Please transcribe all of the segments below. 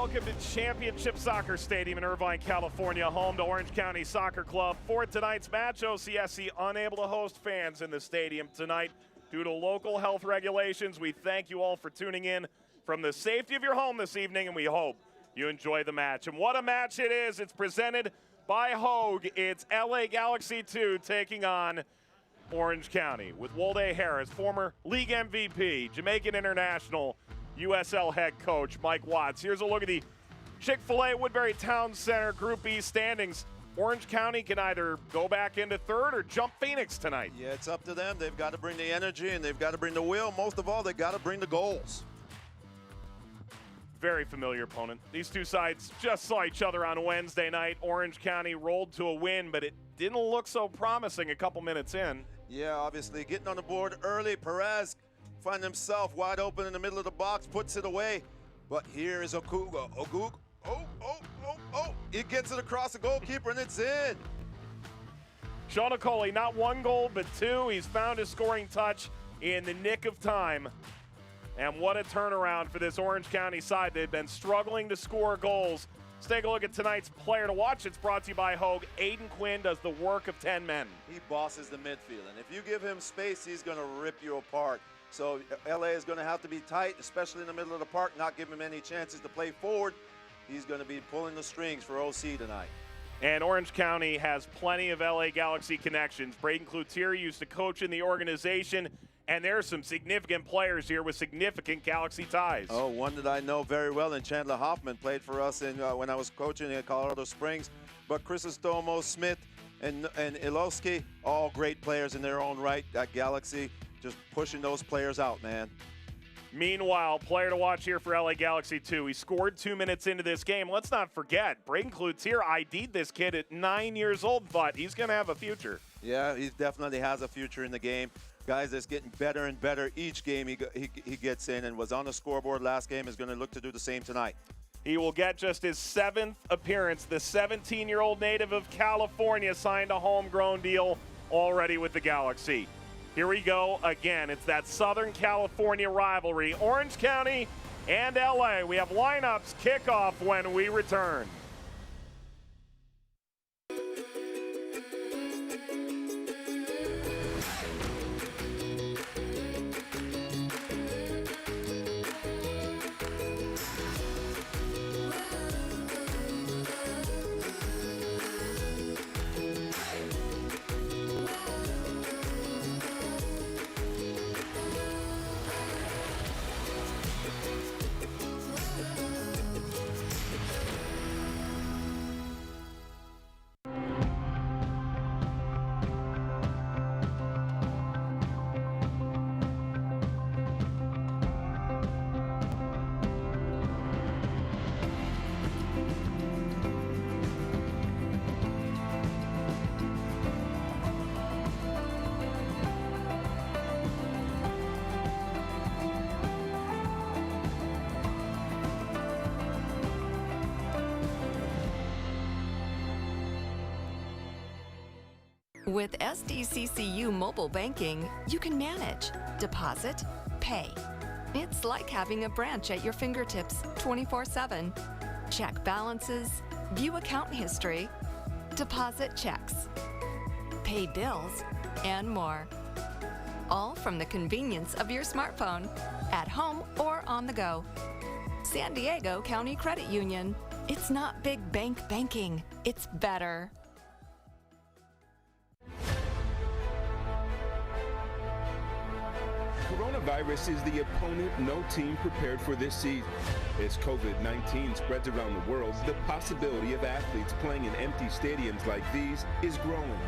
Welcome to Championship Soccer Stadium in Irvine, California, home to Orange County Soccer Club. For tonight's match, OCSC unable to host fans in the stadium tonight due to local health regulations. We thank you all for tuning in from the safety of your home this evening, and we hope you enjoy the match. And what a match it is. It's presented by Hogue. It's LA Galaxy 2 taking on Orange County with Wolde Harris, former league MVP, Jamaican international, USL head coach Mike Watts. Here's a look at the Chick-fil-A Woodbury Town Center Group B standings. Orange County can either go back into third or jump Phoenix tonight. Yeah, it's up to them. They've got to bring the energy and they've got to bring the will. Most of all, they've got to bring the goals. Very familiar opponent. These two sides just saw each other on Wednesday night. Orange County rolled to a win, but it didn't look so promising a couple minutes in. Yeah, obviously getting on the board early. Perez finds himself wide open in the middle of the box, puts it away. But here is Okuga. It gets it across the goalkeeper and it's in. Sean Okoli, not one goal, but two. He's found his scoring touch in the nick of time. And what a turnaround for this Orange County side. They've been struggling to score goals. Let's take a look at tonight's player to watch. It's brought to you by Hogue. Aiden Quinn does the work of 10 men. He bosses the midfield, and if you give him space, he's going to rip you apart. So LA is going to have to be tight, especially in the middle of the park, not give him any chances to play forward. He's going to be pulling the strings for OC tonight. And Orange County has plenty of LA Galaxy connections. Braden Cloutier used to coach in the organization, and there are some significant players here with significant Galaxy ties. Oh, one that I know very well, and Chandler Hoffman played for us when I was coaching in Colorado Springs. But Chrysostomo, Smith, and Ilowski, all great players in their own right. That Galaxy just pushing those players out, man. Meanwhile, player to watch here for LA Galaxy 2. He scored 2 minutes into this game. Let's not forget, Braden Cloutier ID'd this kid at 9 years old, thought he's going to have a future. Yeah, he definitely has a future in the game. Guys, that's getting better and better each game he gets in, and was on the scoreboard last game, is going to look to do the same tonight. He will get just his 7th appearance. The 17-year-old native of California signed a homegrown deal already with the Galaxy. Here we go again. It's that Southern California rivalry. Orange County and LA. We have lineups kickoff when we return. With SDCCU mobile banking, you can manage, deposit, pay. It's like having a branch at your fingertips 24/7. Check balances, view account history, deposit checks, pay bills, and more. All from the convenience of your smartphone, at home or on the go. San Diego County Credit Union. It's not big bank banking, it's better. Coronavirus is the opponent no team prepared for this season. As COVID-19 spreads around the world, the possibility of athletes playing in empty stadiums like these is growing.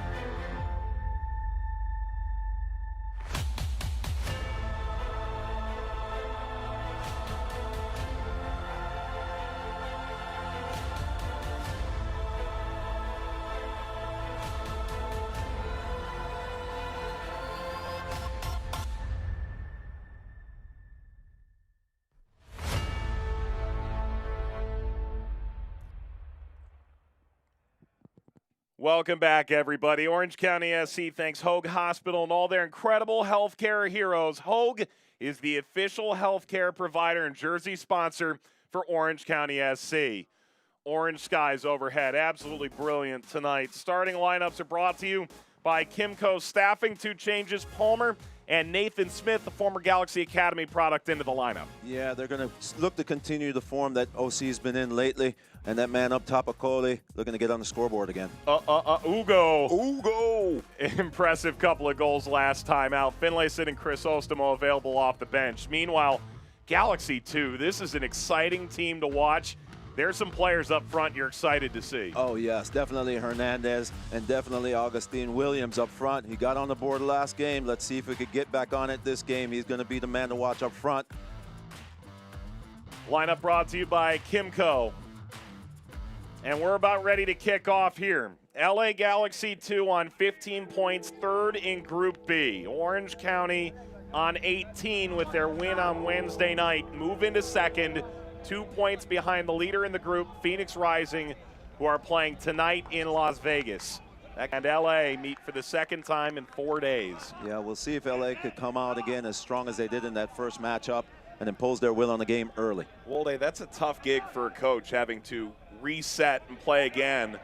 Welcome back, everybody. Orange County SC thanks Hogue Hospital and all their incredible healthcare heroes. Hogue is the official healthcare provider and jersey sponsor for Orange County SC. Orange skies overhead, absolutely brilliant tonight. Starting lineups are brought to you by Kimco Staffing. 2 changes, Palmer and Nathan Smith, the former Galaxy Academy product, into the lineup. Yeah, they're going to look to continue the form that OC's been in lately. And that man up top, Akoli, looking to get on the scoreboard again. Ugo. Impressive couple of goals last time out. Finlayson and Chris Ostemo available off the bench. Meanwhile, Galaxy 2, this is an exciting team to watch. There's some players up front you're excited to see. Oh, yes, definitely Hernandez and definitely Augustine Williams up front. He got on the board last game. Let's see if we could get back on it this game. He's going to be the man to watch up front. Lineup brought to you by Kimco. And we're about ready to kick off here. LA Galaxy 2 on 15 points, third in Group B. Orange County on 18 with their win on Wednesday night. Move into second. 2 points behind the leader in the group, Phoenix Rising, who are playing tonight in Las Vegas. And LA meet for the second time in 4 days. Yeah, we'll see if LA could come out again as strong as they did in that first matchup and impose their will on the game early. Wolde, that's a tough gig for a coach, having to reset and play again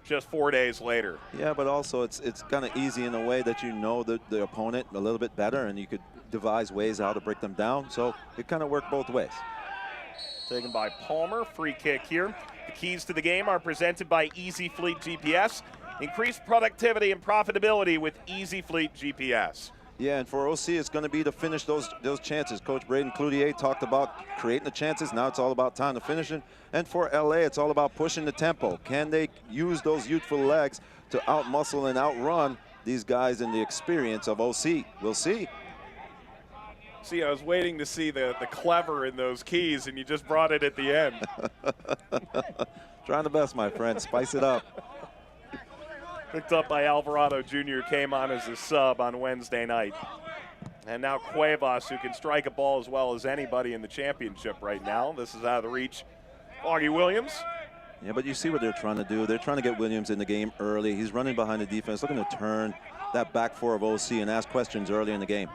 just 4 days later. Yeah, but also it's kind of easy in a way that you know the opponent a little bit better and you could devise ways how to break them down. So it kind of worked both ways. Taken by Palmer, free kick here. The keys to the game are presented by Easy Fleet GPS. Increase productivity and profitability with Easy Fleet GPS. Yeah, and for OC, it's going to be to finish those chances. Coach Braden Cloutier talked about creating the chances. Now it's all about time to finish it. And for LA, it's all about pushing the tempo. Can they use those youthful legs to outmuscle and outrun these guys in the experience of OC? We'll see. See, I was waiting to see the clever in those keys, and you just brought it at the end. Trying the best, my friend. Spice it up. Picked up by Alvarado Jr., came on as a sub on Wednesday night. And now Cuevas, who can strike a ball as well as anybody in the championship right now. This is out of the reach. Augie Williams. Yeah, but you see what they're trying to do. They're trying to get Williams in the game early. He's running behind the defense, looking to turn that back four of OC and ask questions early in the game.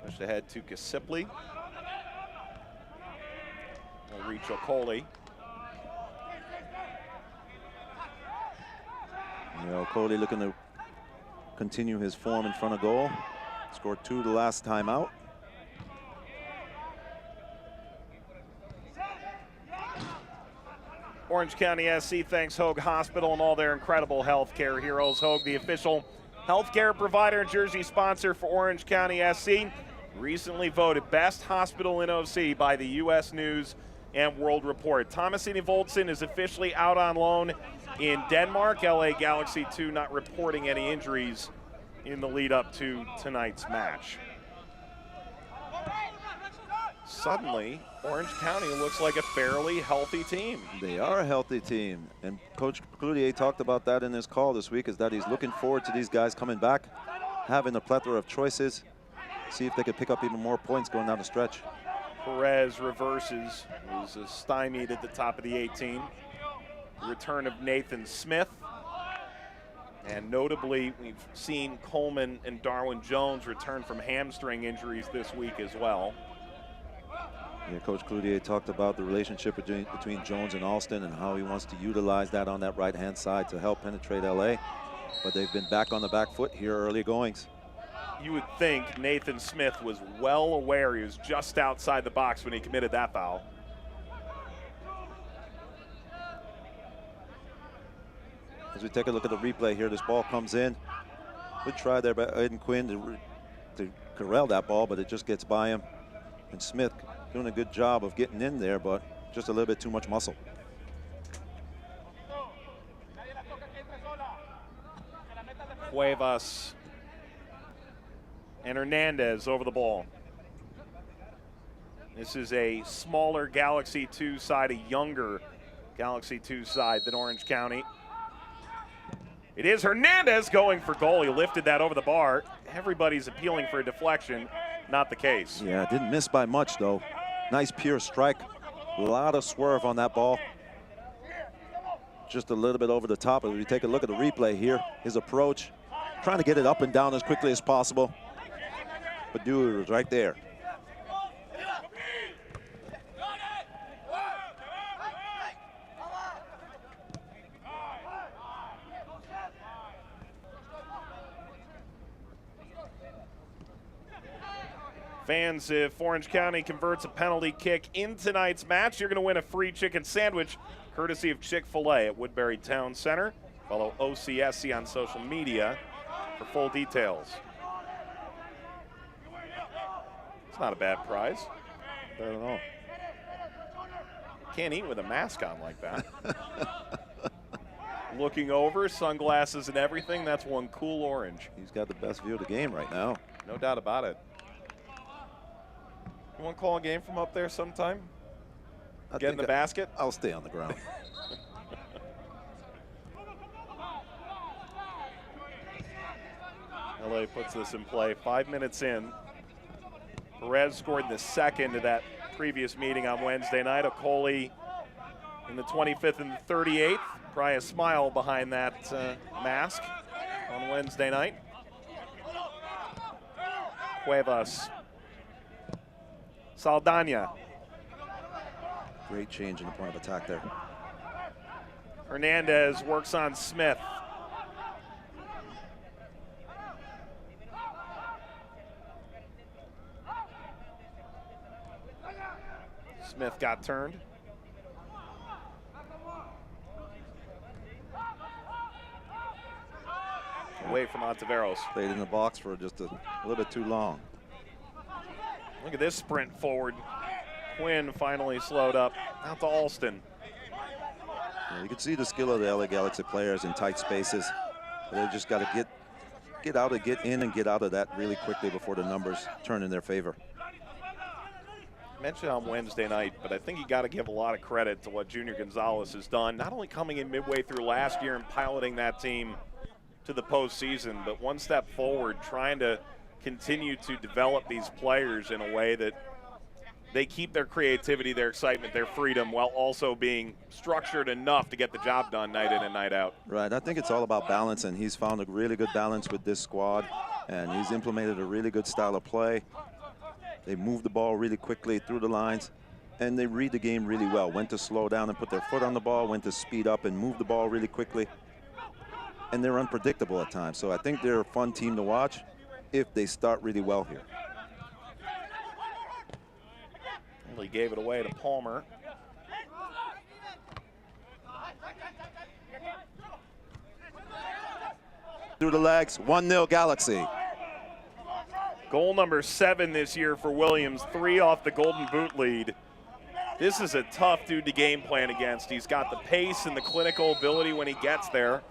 Push ahead to Kasipli. We'll reach Okoli. Yeah, Okoli looking to continue his form in front of goal. Scored 2 the last time out. Orange County SC thanks Hoag Hospital and all their incredible healthcare heroes. Hoag, the official healthcare provider and jersey sponsor for Orange County SC, recently voted best hospital in OC by the U.S. News and World Report. Thomasini Voltson is officially out on loan in Denmark. LA Galaxy 2 not reporting any injuries in the lead up to tonight's match. Suddenly, Orange County looks like a fairly healthy team. They are a healthy team, and Coach Cloutier talked about that in his call this week, is that he's looking forward to these guys coming back, having a plethora of choices, see if they could pick up even more points going down the stretch. Perez reverses, was stymied at the top of the 18. Return of Nathan Smith. And notably, we've seen Coleman and Darwin Jones return from hamstring injuries this week as well. Yeah, Coach Cloutier talked about the relationship between Jones and Alston and how he wants to utilize that on that right-hand side to help penetrate LA. But they've been back on the back foot here early goings. You would think Nathan Smith was well aware he was just outside the box when he committed that foul. As we take a look at the replay here, this ball comes in. Good try there by Aiden Quinn to corral that ball, but it just gets by him. And Smith doing a good job of getting in there, but just a little bit too much muscle. Cuevas and Hernandez over the ball. This is a smaller Galaxy 2 side, a younger Galaxy 2 side than Orange County. It is Hernandez going for goal. He lifted that over the bar. Everybody's appealing for a deflection. Not the case. Yeah, didn't miss by much, though. Nice pure strike. A lot of swerve on that ball. Just a little bit over the top. As we take a look at the replay here, his approach, trying to get it up and down as quickly as possible. But dude was right there. Fans, if Orange County converts a penalty kick in tonight's match, you're going to win a free chicken sandwich courtesy of Chick-fil-A at Woodbury Town Center. Follow OCSC on social media for full details. It's not a bad prize. I don't know. Can't eat with a mask on like that. Looking over, sunglasses and everything, that's one cool orange. He's got the best view of the game right now. No doubt about it. You want to call a game from up there sometime? Get in the basket? I'll stay on the ground. LA puts this in play 5 minutes in. Perez scored in the second of that previous meeting on Wednesday night. Okoli in the 25th and the 38th. Probably a smile behind that mask on Wednesday night. Cuevas. Saldana. Great change in the point of attack there. Hernandez works on Smith. Smith got turned. Away from Ontiveros. Played in the box for just a little bit too long. Look at this sprint forward. Quinn finally slowed up. Out to Alston. Yeah, you can see the skill of the LA Galaxy players in tight spaces. They just got to get out of, get in and get out of that really quickly before the numbers turn in their favor. Mentioned on Wednesday night, but I think you got to give a lot of credit to what Junior Gonzalez has done, not only coming in midway through last year and piloting that team to the postseason, but one step forward, trying to continue to develop these players in a way that they keep their creativity, their excitement, their freedom, while also being structured enough to get the job done night in and night out. Right, I think it's all about balance, and he's found a really good balance with this squad, and he's implemented a really good style of play. They move the ball really quickly through the lines, and they read the game really well. When to slow down and put their foot on the ball, when to speed up and move the ball really quickly. And they're unpredictable at times. So I think they're a fun team to watch if they start really well here. Well, he gave it away to Palmer. Through the legs, 1-0 Galaxy. Goal number 7 this year for Williams, 3 off the Golden Boot lead. This is a tough dude to game plan against. He's got the pace and the clinical ability when he gets there.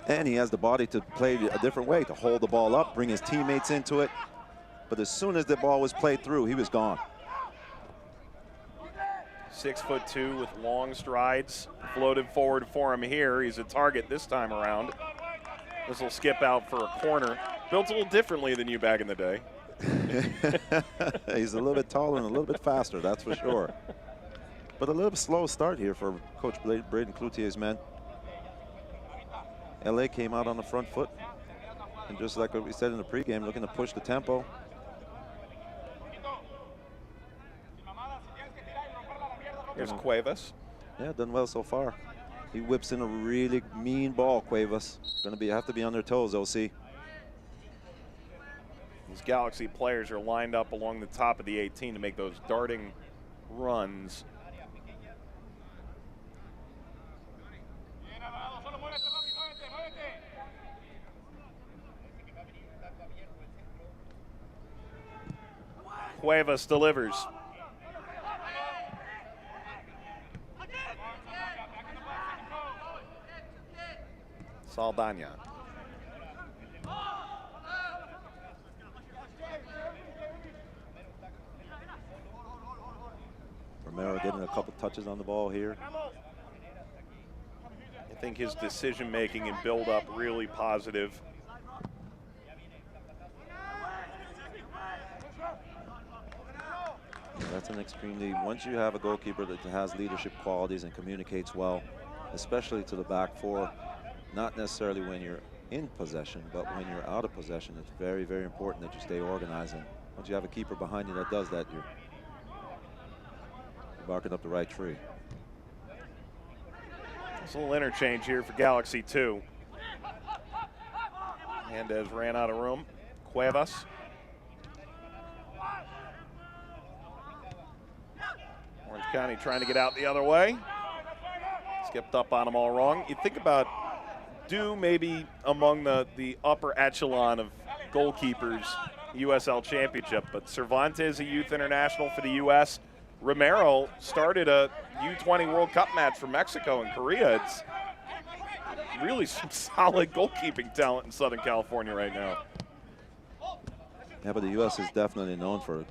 And he has the body to play a different way, to hold the ball up, bring his teammates into it. But as soon as the ball was played through, he was gone. 6'2" with long strides, floated forward for him here. He's a target this time around. This will skip out for a corner. Built a little differently than you back in the day. He's a little bit taller and a little bit faster, that's for sure. But a little slow start here for Coach Braden Cloutier's men. LA came out on the front foot. And just like what we said in the pregame, looking to push the tempo. Here's Cuevas. Yeah, done well so far. He whips in a really mean ball, Cuevas. Gonna have to be on their toes, OC. These Galaxy players are lined up along the top of the 18 to make those darting runs. Cuevas delivers. Saldana. Romero getting a couple touches on the ball here. I think his decision making and build up really positive. That's an extremely, once you have a goalkeeper that has leadership qualities and communicates well, especially to the back four, not necessarily when you're in possession, but when you're out of possession, it's very, very important that you stay organized. And once you have a keeper behind you that does that, you're barking up the right tree. There's a little interchange here for Galaxy 2. Hernandez ran out of room. Cuevas. County trying to get out the other way. Skipped up on them all wrong. You think about maybe among the upper echelon of goalkeepers, USL Championship, but Cervantes, a youth international for the U.S. Romero started a U20 World Cup match for Mexico and Korea. It's really some solid goalkeeping talent in Southern California right now. Yeah, but the U.S. is definitely known for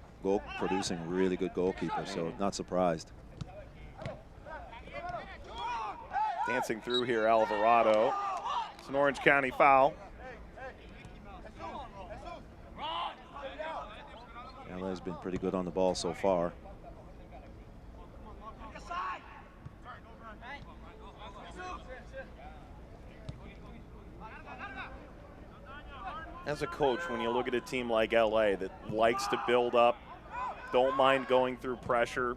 producing really good goalkeepers, so not surprised. Dancing through here, Alvarado. It's an Orange County foul. LA's been pretty good on the ball so far. As a coach, when you look at a team like LA that likes to build up, don't mind going through pressure,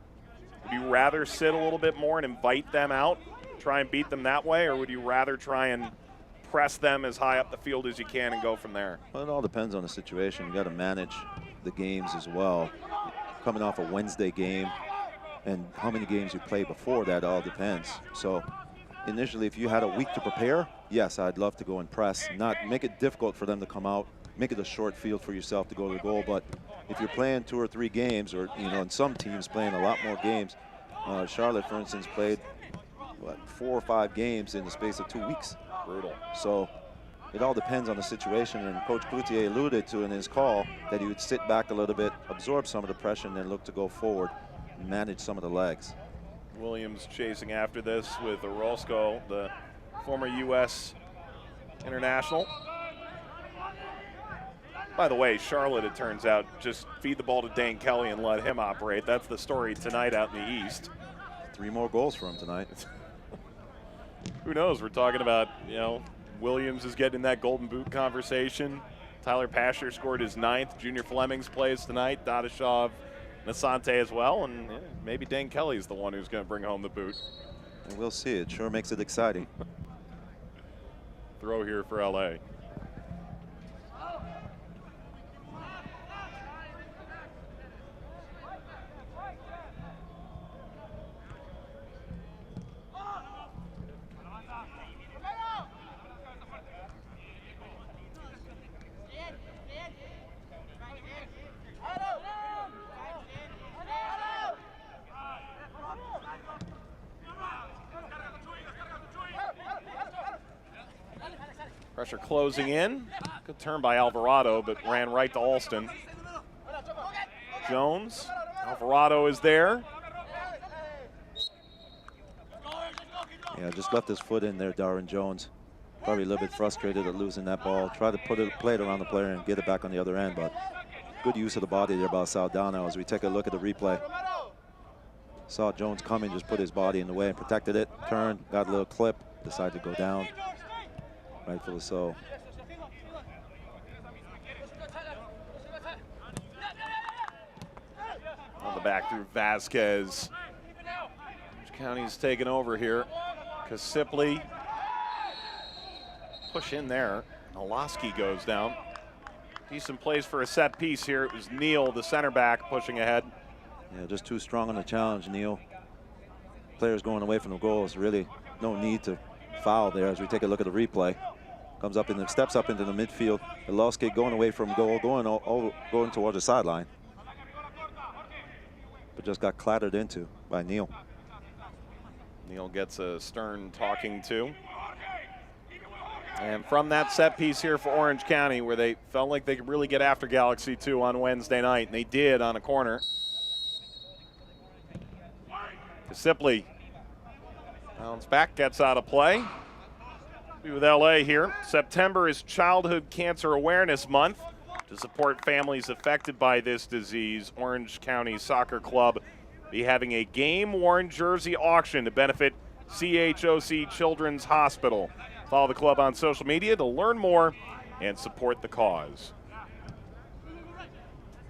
would you rather sit a little bit more and invite them out, try and beat them that way, or would you rather try and press them as high up the field as you can and go from there? Well, it all depends on the situation. You got to manage the games as well. Coming off a Wednesday game and how many games you play before that all depends. So initially, if you had a week to prepare, yes, I'd love to go and press, not make it difficult for them to come out, make it a short field for yourself to go to the goal. But if you're playing 2 or 3 games, or and some teams playing a lot more games, Charlotte, for instance, played 4 or 5 games in the space of 2 weeks. Brutal. So it all depends on the situation, and Coach Cloutier alluded to in his call that he would sit back a little bit, absorb some of the pressure, and then look to go forward and manage some of the legs. Williams chasing after this with Orozco, the former U.S. international. By the way, Charlotte, it turns out, just feed the ball to Dane Kelly and let him operate. That's the story tonight out in the East. 3 more goals for him tonight. Who knows? We're talking about, Williams is getting in that Golden Boot conversation. Tyler Pasher scored his 9th. Junior Flemings plays tonight. Dadashov, Nasante as well. And maybe Dane Kelly's the one who's going to bring home the boot. And we'll see. It sure makes it exciting. Throw here for LA. Pressure closing in. Good turn by Alvarado, but ran right to Alston. Jones. Alvarado is there. Yeah, just left his foot in there, Darren Jones. Probably a little bit frustrated at losing that ball. Try to play it around the player and get it back on the other end, but good use of the body there by Saldana as we take a look at the replay. Saw Jones coming, just put his body in the way and protected it. Turned, got a little clip, decided to go down. Rightfully so. On the back through Vasquez. County's taking over here. Kasipli. Push in there. Nolaski goes down. Decent plays for a set piece here. It was Neal, the center back, pushing ahead. Yeah, just too strong on the challenge, Neal. Players going away from the goals. Really no need to foul there as we take a look at the replay. Comes up and steps up into the midfield. Ilowski going away from goal, going towards the sideline. But just got clattered into by Neal. Neal gets a stern talking to. And from that set piece here for Orange County, where they felt like they could really get after Galaxy 2 on Wednesday night, and they did on a corner. Kasipli bounce back, gets out of play. With LA here. September is Childhood Cancer Awareness Month. To support families affected by this disease, Orange County Soccer Club be having a game-worn jersey auction to benefit CHOC Children's Hospital. Follow the club on social media to learn more and support the cause.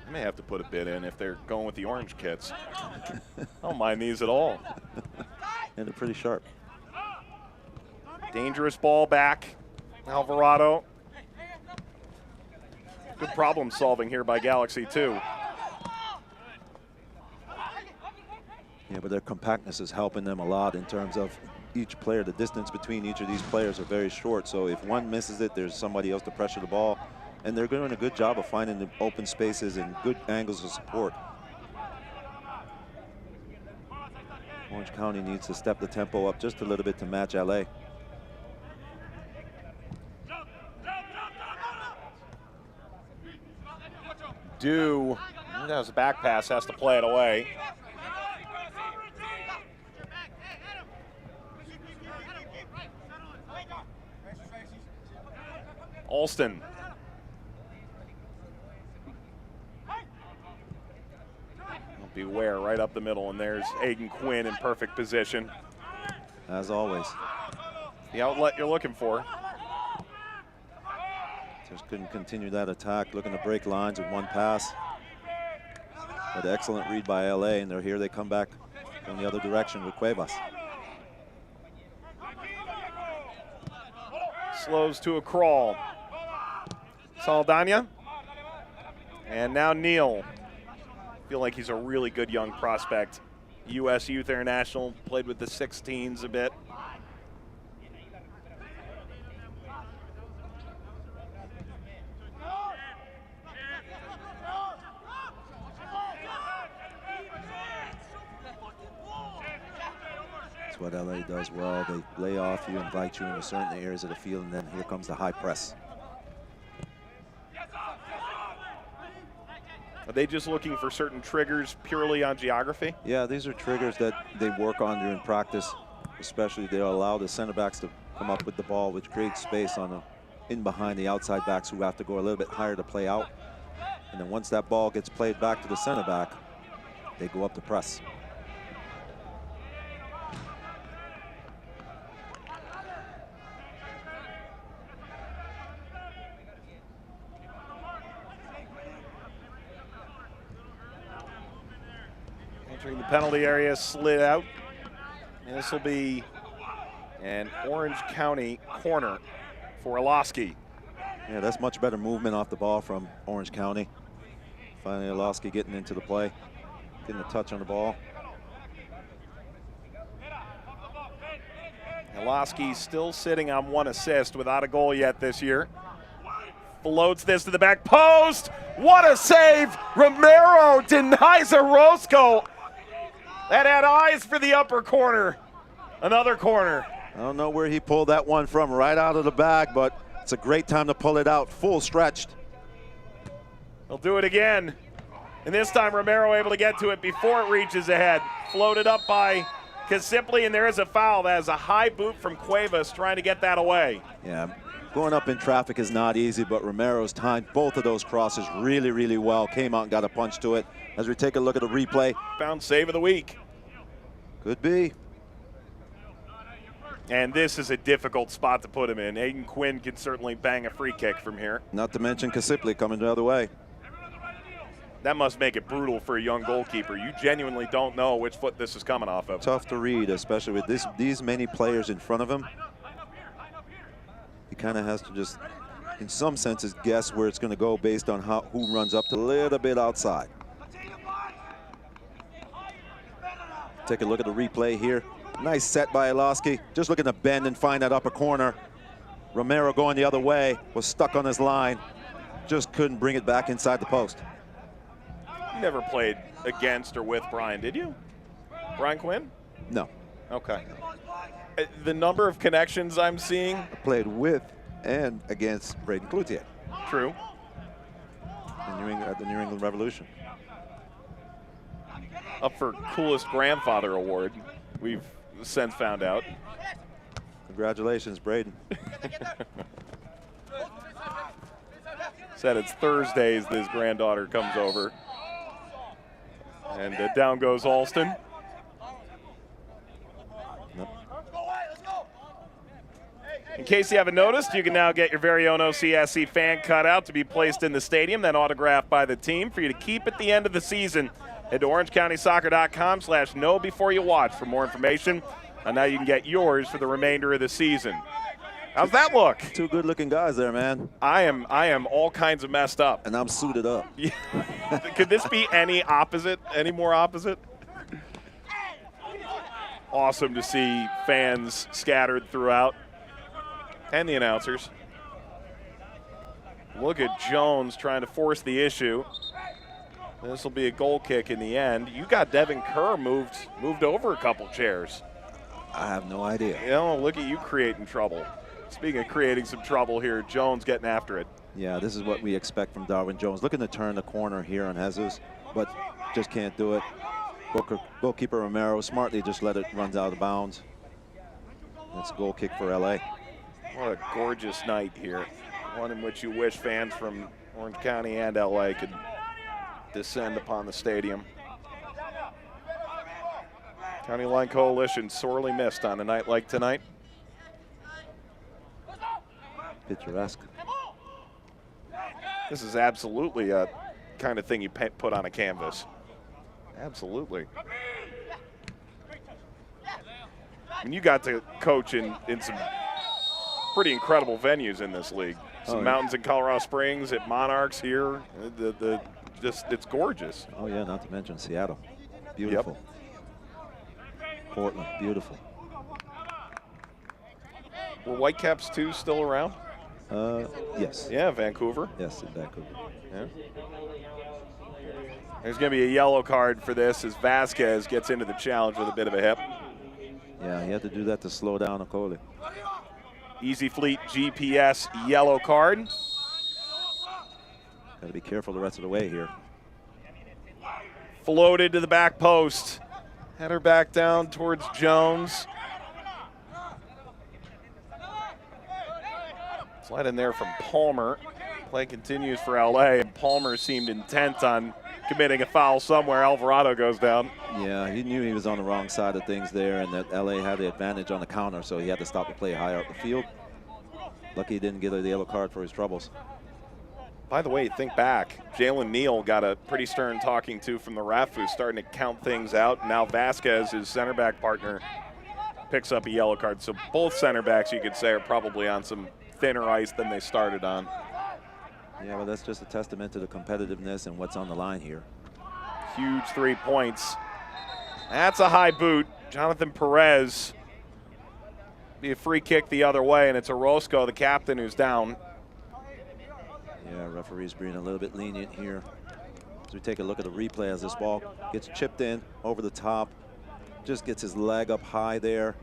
I may have to put a bid in if they're going with the orange kits. I don't mind these at all. And they're pretty sharp. Dangerous ball back. Alvarado. Good problem solving here by Galaxy 2. Yeah, but their compactness is helping them a lot in terms of each player. The distance between each of these players are very short, so if one misses it, there's somebody else to pressure the ball. And they're doing a good job of finding the open spaces and good angles of support. Orange County needs to step the tempo up just a little bit to match LA. That was a back pass, has to play it away. Alston. Beware, right up the middle, and there's Aiden Quinn in perfect position. As always. The outlet you're looking for. Just couldn't continue that attack, looking to break lines with one pass. But excellent read by LA, and here they come back from the other direction with Cuevas. Slows to a crawl. Saldana. And now Neal. Feel like he's a really good young prospect. U.S. Youth International, played with the 16s a bit. That's what LA does well. They lay off you, invite you into certain areas of the field, and then here comes the high press. Are they just looking for certain triggers purely on geography? Yeah, these are triggers that they work on during practice. Especially they'll allow the center backs to come up with the ball, which creates space on in behind the outside backs who have to go a little bit higher to play out. And then once that ball gets played back to the center back, they go up to press. Entering the penalty area, slid out. And this will be an Orange County corner for Iloski. Yeah, that's much better movement off the ball from Orange County. Finally, Iloski getting into the play, getting a touch on the ball. Iloski still sitting on 1 assist without a goal yet this year. Floats this to the back post. What a save! Romero denies Orozco. That had eyes for the upper corner. Another corner. I don't know where he pulled that one from, right out of the bag, but it's a great time to pull it out, full stretched. He'll do it again. And this time Romero able to get to it before it reaches ahead. Floated up by Casipli, and there is a foul. That is a high boot from Cuevas trying to get that away. Yeah, going up in traffic is not easy, but Romero's timed both of those crosses really, really well. Came out and got a punch to it. As we take a look at the replay. Found save of the week. Could be. And this is a difficult spot to put him in. Aiden Quinn can certainly bang a free kick from here. Not to mention Casipli coming the other way. That must make it brutal for a young goalkeeper. You genuinely don't know which foot this is coming off of. Tough to read, especially with these many players in front of him. He kind of has to just, in some senses, guess where it's going to go based on who runs up to a little bit outside. Take a look at the replay here. Nice set by Iloski. Just looking to bend and find that upper corner. Romero going the other way, was stuck on his line. Just couldn't bring it back inside the post. You never played against or with Brian, did you? Brian Quinn? No. Okay. The number of connections I'm seeing. I played with and against Braden Cloutier. True. At the New England Revolution. Up for coolest grandfather award, we've since found out. Congratulations, Braden. Said it's Thursdays his granddaughter comes over. And down goes Alston. Nope. In case you haven't noticed, you can now get your very own OCSC fan cutout to be placed in the stadium, then autographed by the team for you to keep at the end of the season. Head to orangecountysoccer.com/know before you watch for more information. And now you can get yours for the remainder of the season. How's that look? Two good-looking guys there, man. I am all kinds of messed up. And I'm suited up. Could this be any more opposite? awesome to see fans scattered throughout, and the announcers. Look at Jones trying to force the issue. This will be a goal kick in the end. You got Devin Kerr moved over a couple chairs. I have no idea. You know, look at you creating trouble. Speaking of creating some trouble here, Jones getting after it. Yeah, this is what we expect from Darwin Jones. Looking to turn the corner here on Jesus, but just can't do it. Goalkeeper Romero smartly just let it run out of bounds. It's a goal kick for LA. What a gorgeous night here. One in which you wish fans from Orange County and LA could descend upon the stadium. County Line Coalition sorely missed on a night like tonight. Picturesque. This is absolutely a kind of thing you put on a canvas. Absolutely. I mean, you got to coach in some pretty incredible venues in this league. Some mountains in Colorado Springs, at Monarchs here. It's gorgeous. Oh yeah, not to mention Seattle. Beautiful. Yep. Portland, beautiful. Were Whitecaps 2 still around? Yes. Yeah, Vancouver. Yes, in Vancouver. Yeah. There's going to be a yellow card for this as Vasquez gets into the challenge with a bit of a hip. Yeah, he had to do that to slow down Okoli. Easy Fleet GPS yellow card. Got to be careful the rest of the way here. Floated to the back post. Header back down towards Jones. Slide in there from Palmer. Play continues for LA, and Palmer seemed intent on committing a foul somewhere. Alvarado goes down. Yeah, he knew he was on the wrong side of things there, and that LA had the advantage on the counter, so he had to stop the play higher up the field. Lucky he didn't get a yellow card for his troubles. By the way, think back. Jalen Neal got a pretty stern talking to from the ref, who's starting to count things out. Now Vasquez, his center back partner, picks up a yellow card. So both center backs, you could say, are probably on some thinner ice than they started on. Yeah, well, that's just a testament to the competitiveness and what's on the line here. Huge 3 points. That's a high boot. Jonathan Perez. Be a free kick the other way, and it's Orozco, the captain, who's down. Yeah, referee's being a little bit lenient here. As we take a look at the replay as this ball gets chipped in over the top. Just gets his leg up high there.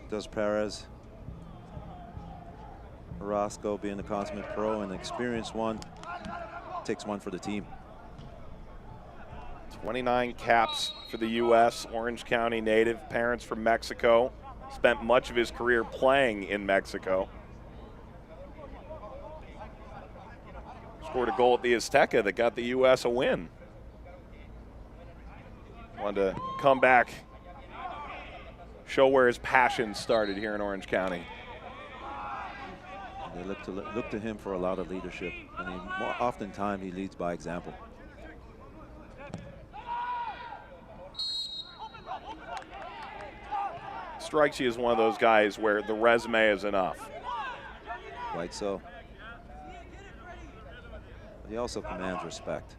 Does Perez. Orozco, being the consummate pro and experienced one, takes one for the team. 29 caps for the U.S. Orange County native, parents from Mexico. Spent much of his career playing in Mexico. Scored a goal at the Azteca that got the U.S. a win. Wanted to come back, show where his passion started here in Orange County. They look to him for a lot of leadership. I mean, oftentimes he leads by example. Strikes you as one of those guys where the resume is enough. Quite so. But he also commands respect.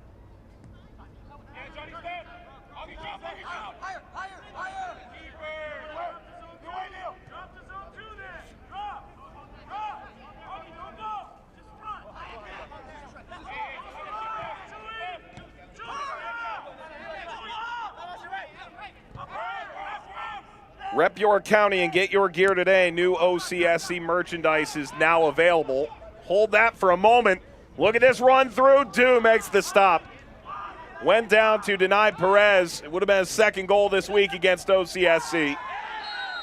Rep your county and get your gear today. New OCSC merchandise is now available. Hold that for a moment. Look at this run through. Du makes the stop. Went down to deny Perez. It would have been his second goal this week against OCSC.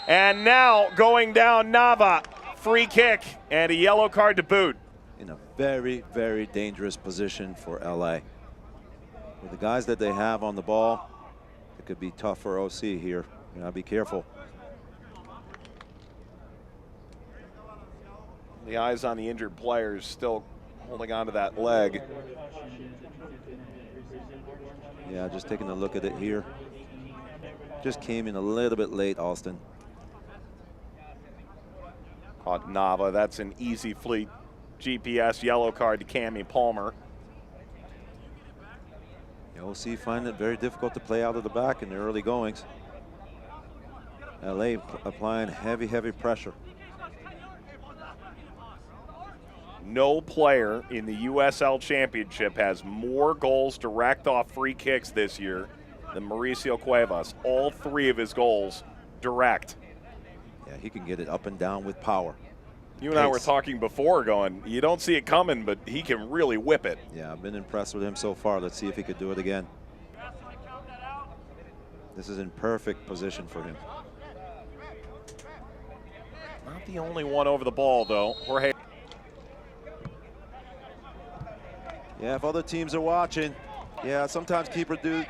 And now going down Nava. Free kick and a yellow card to boot. In a very, very dangerous position for LA. With the guys that they have on the ball, it could be tough for OC here. You gotta be careful. The eyes on the injured players, still holding on to that leg. Yeah, just taking a look at it here. Just came in a little bit late, Alston. Caught Nava. That's an Easy Fleet GPS yellow card to Cammie Palmer. The OC find it very difficult to play out of the back in the early goings. LA applying heavy, heavy pressure. No player in the USL Championship has more goals direct off free kicks this year than Mauricio Cuevas. All 3 of his goals direct. Yeah, he can get it up and down with power. You and I were talking before going, you don't see it coming, but he can really whip it. Yeah, I've been impressed with him so far. Let's see if he could do it again. This is in perfect position for him. Not the only one over the ball, though. Jorge. Yeah, if other teams are watching, yeah, sometimes keepers do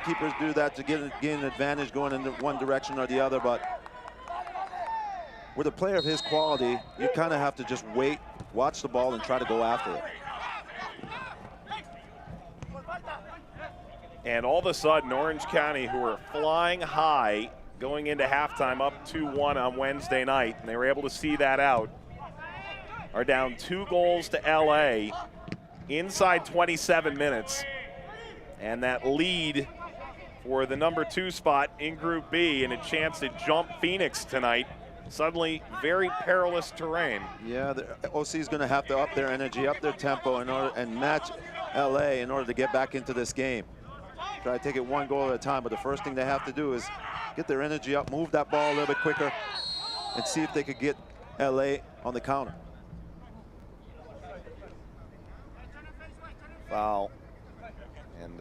that to gain an advantage going in one direction or the other, but with a player of his quality, you kind of have to just wait, watch the ball, and try to go after it. And all of a sudden, Orange County, who are flying high going into halftime, up 2-1 on Wednesday night, and they were able to see that out, are down 2 goals to LA inside 27 minutes. And that lead for the number 2 spot in Group B and a chance to jump Phoenix tonight. Suddenly, very perilous terrain. Yeah, the OC is going to have to up their energy, up their tempo and match LA in order to get back into this game. Try to take it 1 goal at a time, but the first thing they have to do is get their energy up, move that ball a little bit quicker, and see if they could get LA on the counter. Foul. And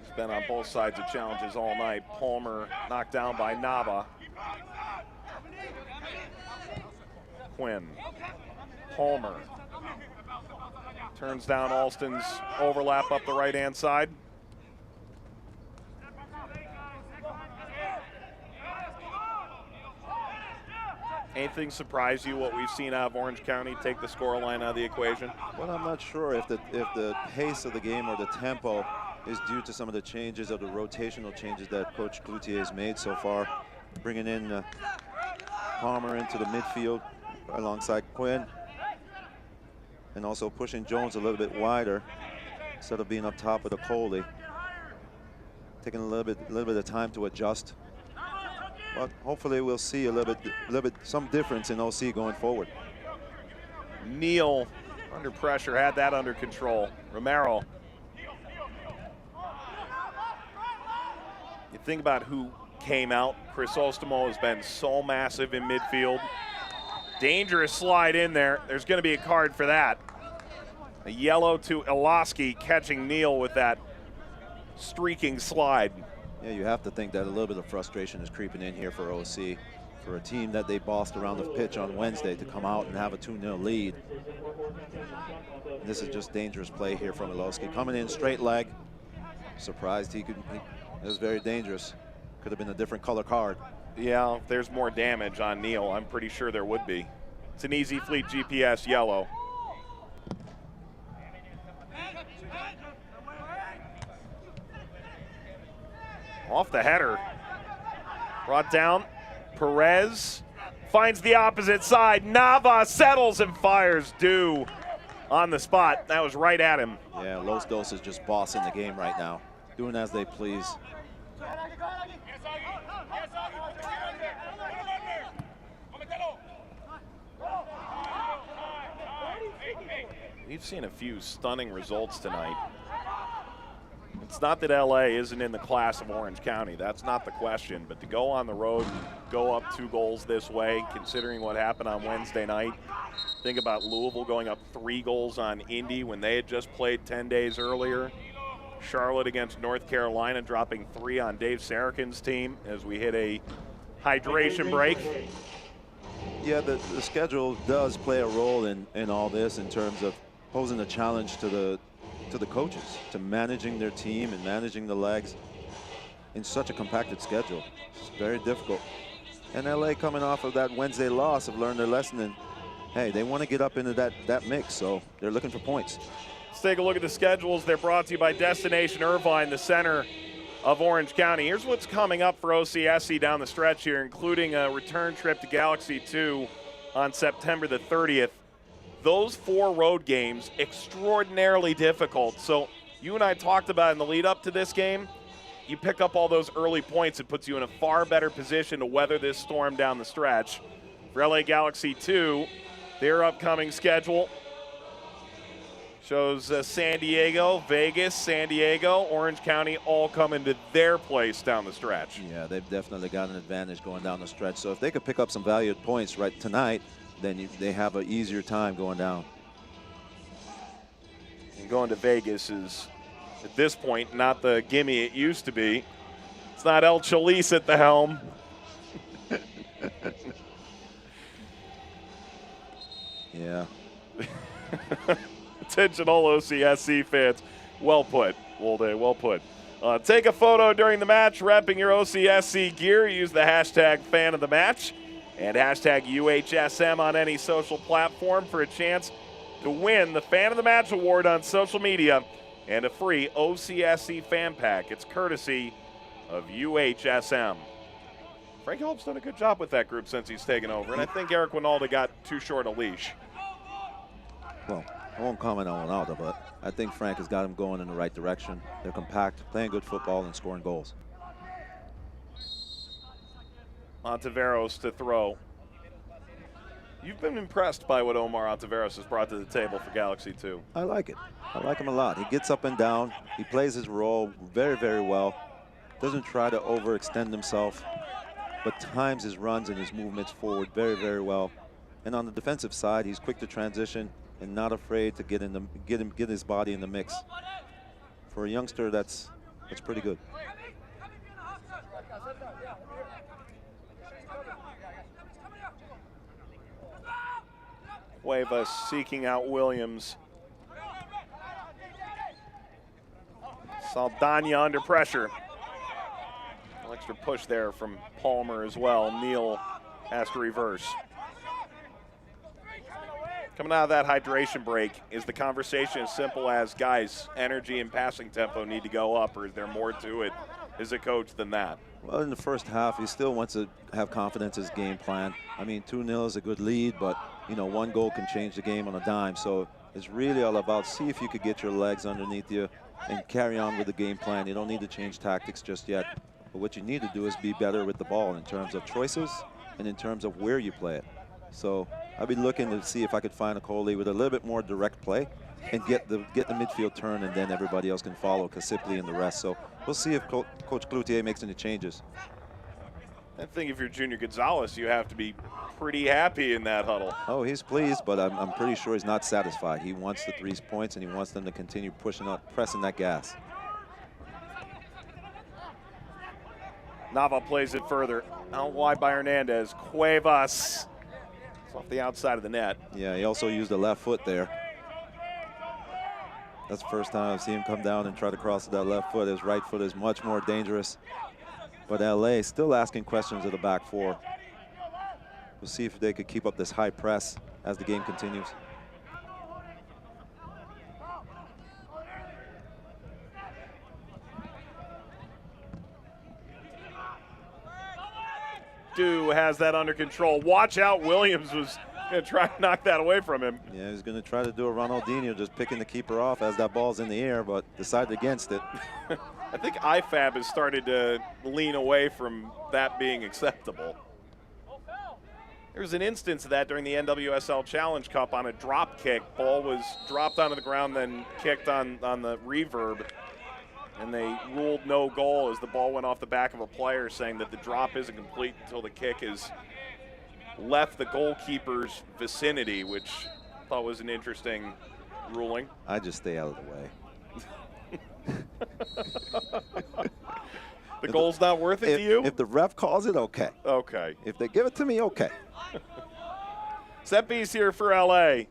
he's been on both sides of challenges all night. Palmer knocked down by Nava. Quinn. Palmer. Turns down Alston's overlap up the right-hand side. Anything surprise you what we've seen out of Orange County take the scoreline out of the equation? Well, I'm not sure if the pace of the game or the tempo is due to some of the changes of the rotational changes that Coach Cloutier has made so far, bringing in Palmer into the midfield alongside Quinn, and also pushing Jones a little bit wider instead of being up top with the Coley, taking a little bit of time to adjust. But hopefully we'll see a little bit some difference in OC going forward. Neal under pressure, had that under control. Romero. You think about who came out. Crisostomo has been so massive in midfield. Dangerous slide in there. There's going to be a card for that. A yellow to Iloski catching Neal with that streaking slide. Yeah, you have to think that a little bit of frustration is creeping in here for OC, for a team that they bossed around the pitch on Wednesday to come out and have a 2-0 lead. And this is just dangerous play here from Iloski. Coming in straight leg. Surprised it was very dangerous. Could have been a different color card. Yeah, if there's more damage on Neal, I'm pretty sure there would be. It's an Easy Fleet GPS yellow. Off the header. Brought down. Perez finds the opposite side. Nava settles and fires due on the spot. That was right at him. Yeah, Los Dos is just bossing the game right now, doing as they please. We've seen a few stunning results tonight. It's not that LA isn't in the class of Orange County. That's not the question. But to go on the road and go up 2 goals this way, considering what happened on Wednesday night, think about Louisville going up 3 goals on Indy when they had just played 10 days earlier. Charlotte against North Carolina dropping 3 on Dave Sarakin's team as we hit a hydration break. Yeah, the schedule does play a role in all this in terms of posing a challenge to the coaches, to managing their team and managing the legs in such a compacted schedule. It's very difficult. And LA, coming off of that Wednesday loss, have learned their lesson, and hey, they want to get up into that mix, so they're looking for points. Let's take a look at the schedules. They're brought to you by Destination Irvine, the center of Orange County. Here's what's coming up for OCSC down the stretch here, including a return trip to Galaxy 2 on September the 30th. Those 4 road games, extraordinarily difficult. So you and I talked about in the lead up to this game, you pick up all those early points, it puts you in a far better position to weather this storm down the stretch. For LA Galaxy 2, their upcoming schedule shows San Diego, Vegas, San Diego, Orange County all coming to their place down the stretch. Yeah, they've definitely got an advantage going down the stretch. So if they could pick up some valued points right tonight, then they have an easier time going down. And going to Vegas is, at this point, not the gimme it used to be. It's not El Chalice at the helm. Yeah. Attention all OCSC fans. Well put, Wolde, well put. Take a photo during the match repping your OCSC gear. Use the hashtag fan of the match and hashtag UHSM on any social platform for a chance to win the Fan of the Match award on social media and a free OCSC fan pack. It's courtesy of UHSM. Frank Holt's done a good job with that group since he's taken over, and I think Eric Winalda got too short a leash. Well, I won't comment on Ronaldo, but I think Frank has got him going in the right direction. They're compact, playing good football, and scoring goals. Ontiveros to throw. You've been impressed by what Omar Ontiveros has brought to the table for Galaxy 2. I like it. I like him a lot. He gets up and down. He plays his role very, very well. Doesn't try to overextend himself, but times his runs and his movements forward very, very well. And on the defensive side, he's quick to transition and not afraid to get his body in the mix. For a youngster, that's pretty good. Cuevas seeking out Williams. Saldana under pressure. An extra push there from Palmer as well. Neal has to reverse. Coming out of that hydration break, is the conversation as simple as, guys, energy and passing tempo need to go up, or is there more to it as a coach than that? Well, in the first half, he still wants to have confidence in his game plan. I mean, 2-0 is a good lead, but, you know, one goal can change the game on a dime. So it's really all about see if you could get your legs underneath you and carry on with the game plan. You don't need to change tactics just yet. But what you need to do is be better with the ball in terms of choices and in terms of where you play it. So I'll be looking to see if I could find a Coley with a little bit more direct play and get the midfield turn, and then everybody else can follow, Kasipli and the rest. So we'll see if Coach Cloutier makes any changes. I think if you're Junior Gonzalez, you have to be pretty happy in that huddle. Oh, he's pleased, but I'm pretty sure he's not satisfied. He wants the 3 points, and he wants them to continue pushing up, pressing that gas. Nava plays it further. Out wide by Hernandez. Cuevas. It's off the outside of the net. Yeah, he also used the left foot there. That's the first time I've seen him come down and try to cross that left foot. His right foot is much more dangerous. But LA still asking questions of the back four. We'll see if they could keep up this high press as the game continues. Dew has that under control. Watch out, Williams was going to try to knock that away from him. Yeah, he's going to try to do a Ronaldinho, just picking the keeper off as that ball's in the air, but decided against it. I think IFAB has started to lean away from that being acceptable. There was an instance of that during the NWSL Challenge Cup on a drop kick. Ball was dropped onto the ground, then kicked on the reverb. And they ruled no goal as the ball went off the back of a player, saying that the drop isn't complete until the kick has left the goalkeeper's vicinity, which I thought was an interesting ruling. I just stay out of the way. The goal's not worth it to you? If the ref calls it, okay. Okay. If they give it to me, okay. Set piece here for LA.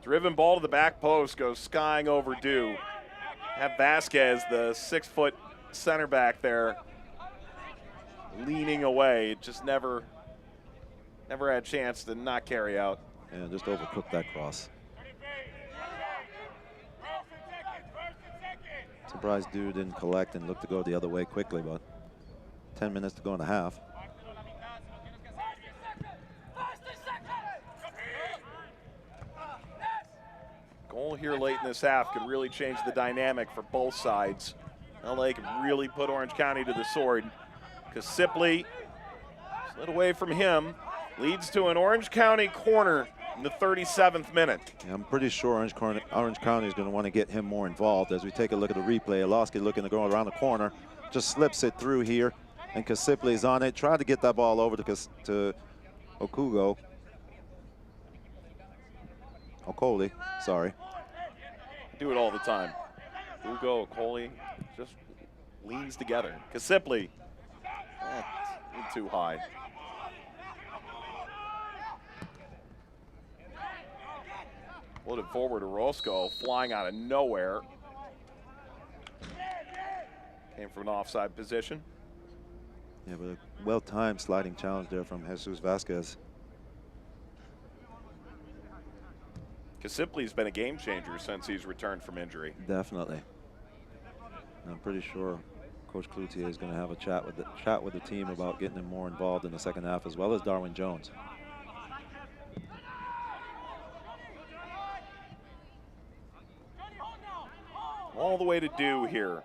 Driven ball to the back post, goes skying over Dew. Have Vasquez, the 6-foot center back there, leaning away. It just never had a chance to not carry out. Yeah, just overcooked that cross. Surprised Dew didn't collect and look to go the other way quickly, but 10 minutes to go in the half. Goal here late in this half could really change the dynamic for both sides. LA can really put Orange County to the sword. Kasipley slid away from him. Leads to an Orange County corner in the 37th minute. Yeah, I'm pretty sure Orange County is going to want to get him more involved. As we take a look at the replay, Ilowski looking to go around the corner, just slips it through here, and Kasipley is on it. Tried to get that ball over to Okugo. Okoli, sorry. Do it all the time. Ugo, Okoli just leans together. Kasipley, too high. Floated forward to Roscoe, flying out of nowhere. Came from an offside position. Yeah, but a well-timed sliding challenge there from Jesus Vasquez. Kasipley's been a game changer since he's returned from injury. Definitely. And I'm pretty sure Coach Cloutier is going to have a chat with the team about getting him more involved in the second half, as well as Darwin Jones. All the way to do here.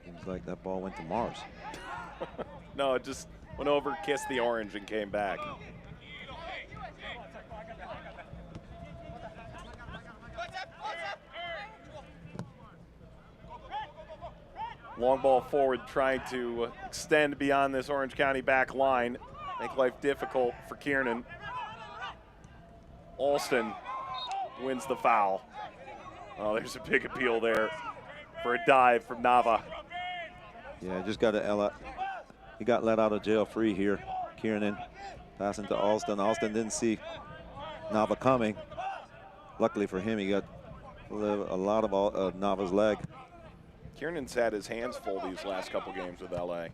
Seems like that ball went to Mars. No, it just went over, kissed the orange, and came back. Long ball forward, trying to extend beyond this Orange County back line. Make life difficult for Kiernan. Alston wins the foul. Oh, there's a big appeal there for a dive from Nava. Yeah, just got he got let out of jail free here. Kiernan passing to Alston. Alston didn't see Nava coming. Luckily for him, he got a lot of Nava's leg. Kiernan's had his hands full these last couple games with LA.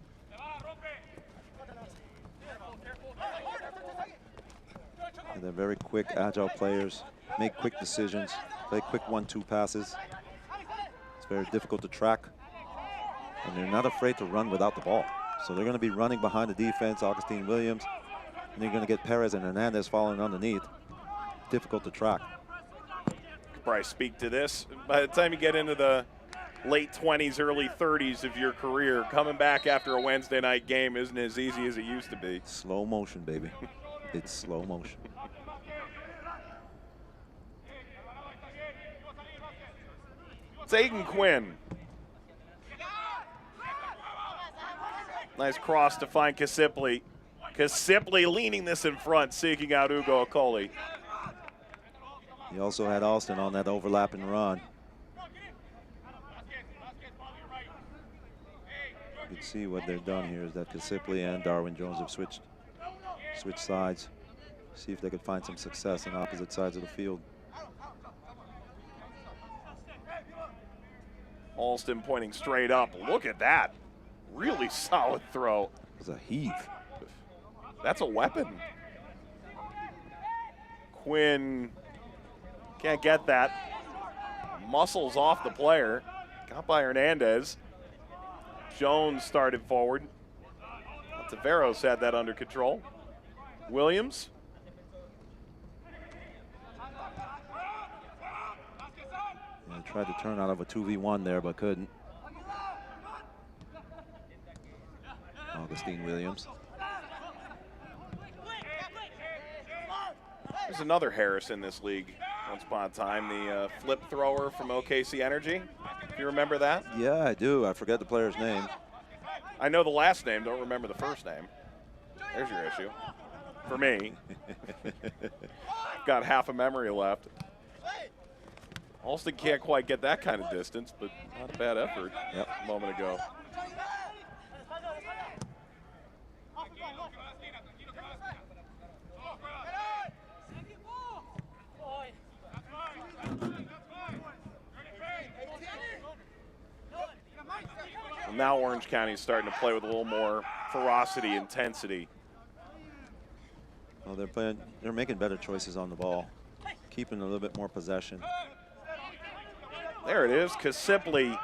And they're very quick, agile players, make quick decisions, play quick 1-2 passes. It's very difficult to track. And they're not afraid to run without the ball. So they're going to be running behind the defense, Augustine Williams, and you're going to get Perez and Hernandez following underneath. Difficult to track. Could probably speak to this. By the time you get into the late 20s, early 30s of your career, coming back after a Wednesday night game isn't as easy as it used to be. Slow motion, baby. It's slow motion. It's Aiden Quinn. Nice cross to find Kasipley. Kasipley leaning this in front, seeking out Ugo Okoli. He also had Alston on that overlapping run. You can see what they've done here is that Kasipley and Darwin Jones have switched sides. See if they could find some success on opposite sides of the field. Alston pointing straight up. Look at that. Really solid throw. It was a heave. That's a weapon. Quinn can't get that. Muscles off the player. Got by Hernandez. Jones started forward. Taveros had that under control. Williams. Yeah, tried to turn out of a 2v1 there, but couldn't. Augustine Williams. There's another Harris in this league once upon a time, the flip thrower from OKC Energy. You remember that? Yeah, I do. I forget the player's name. I know the last name, don't remember the first name. There's your issue. For me. Got half a memory left. Alston can't quite get that kind of distance, but not a bad effort a moment ago. And now Orange County is starting to play with a little more ferocity, intensity. Well, they're making better choices on the ball, keeping a little bit more possession. There it is, Kasipli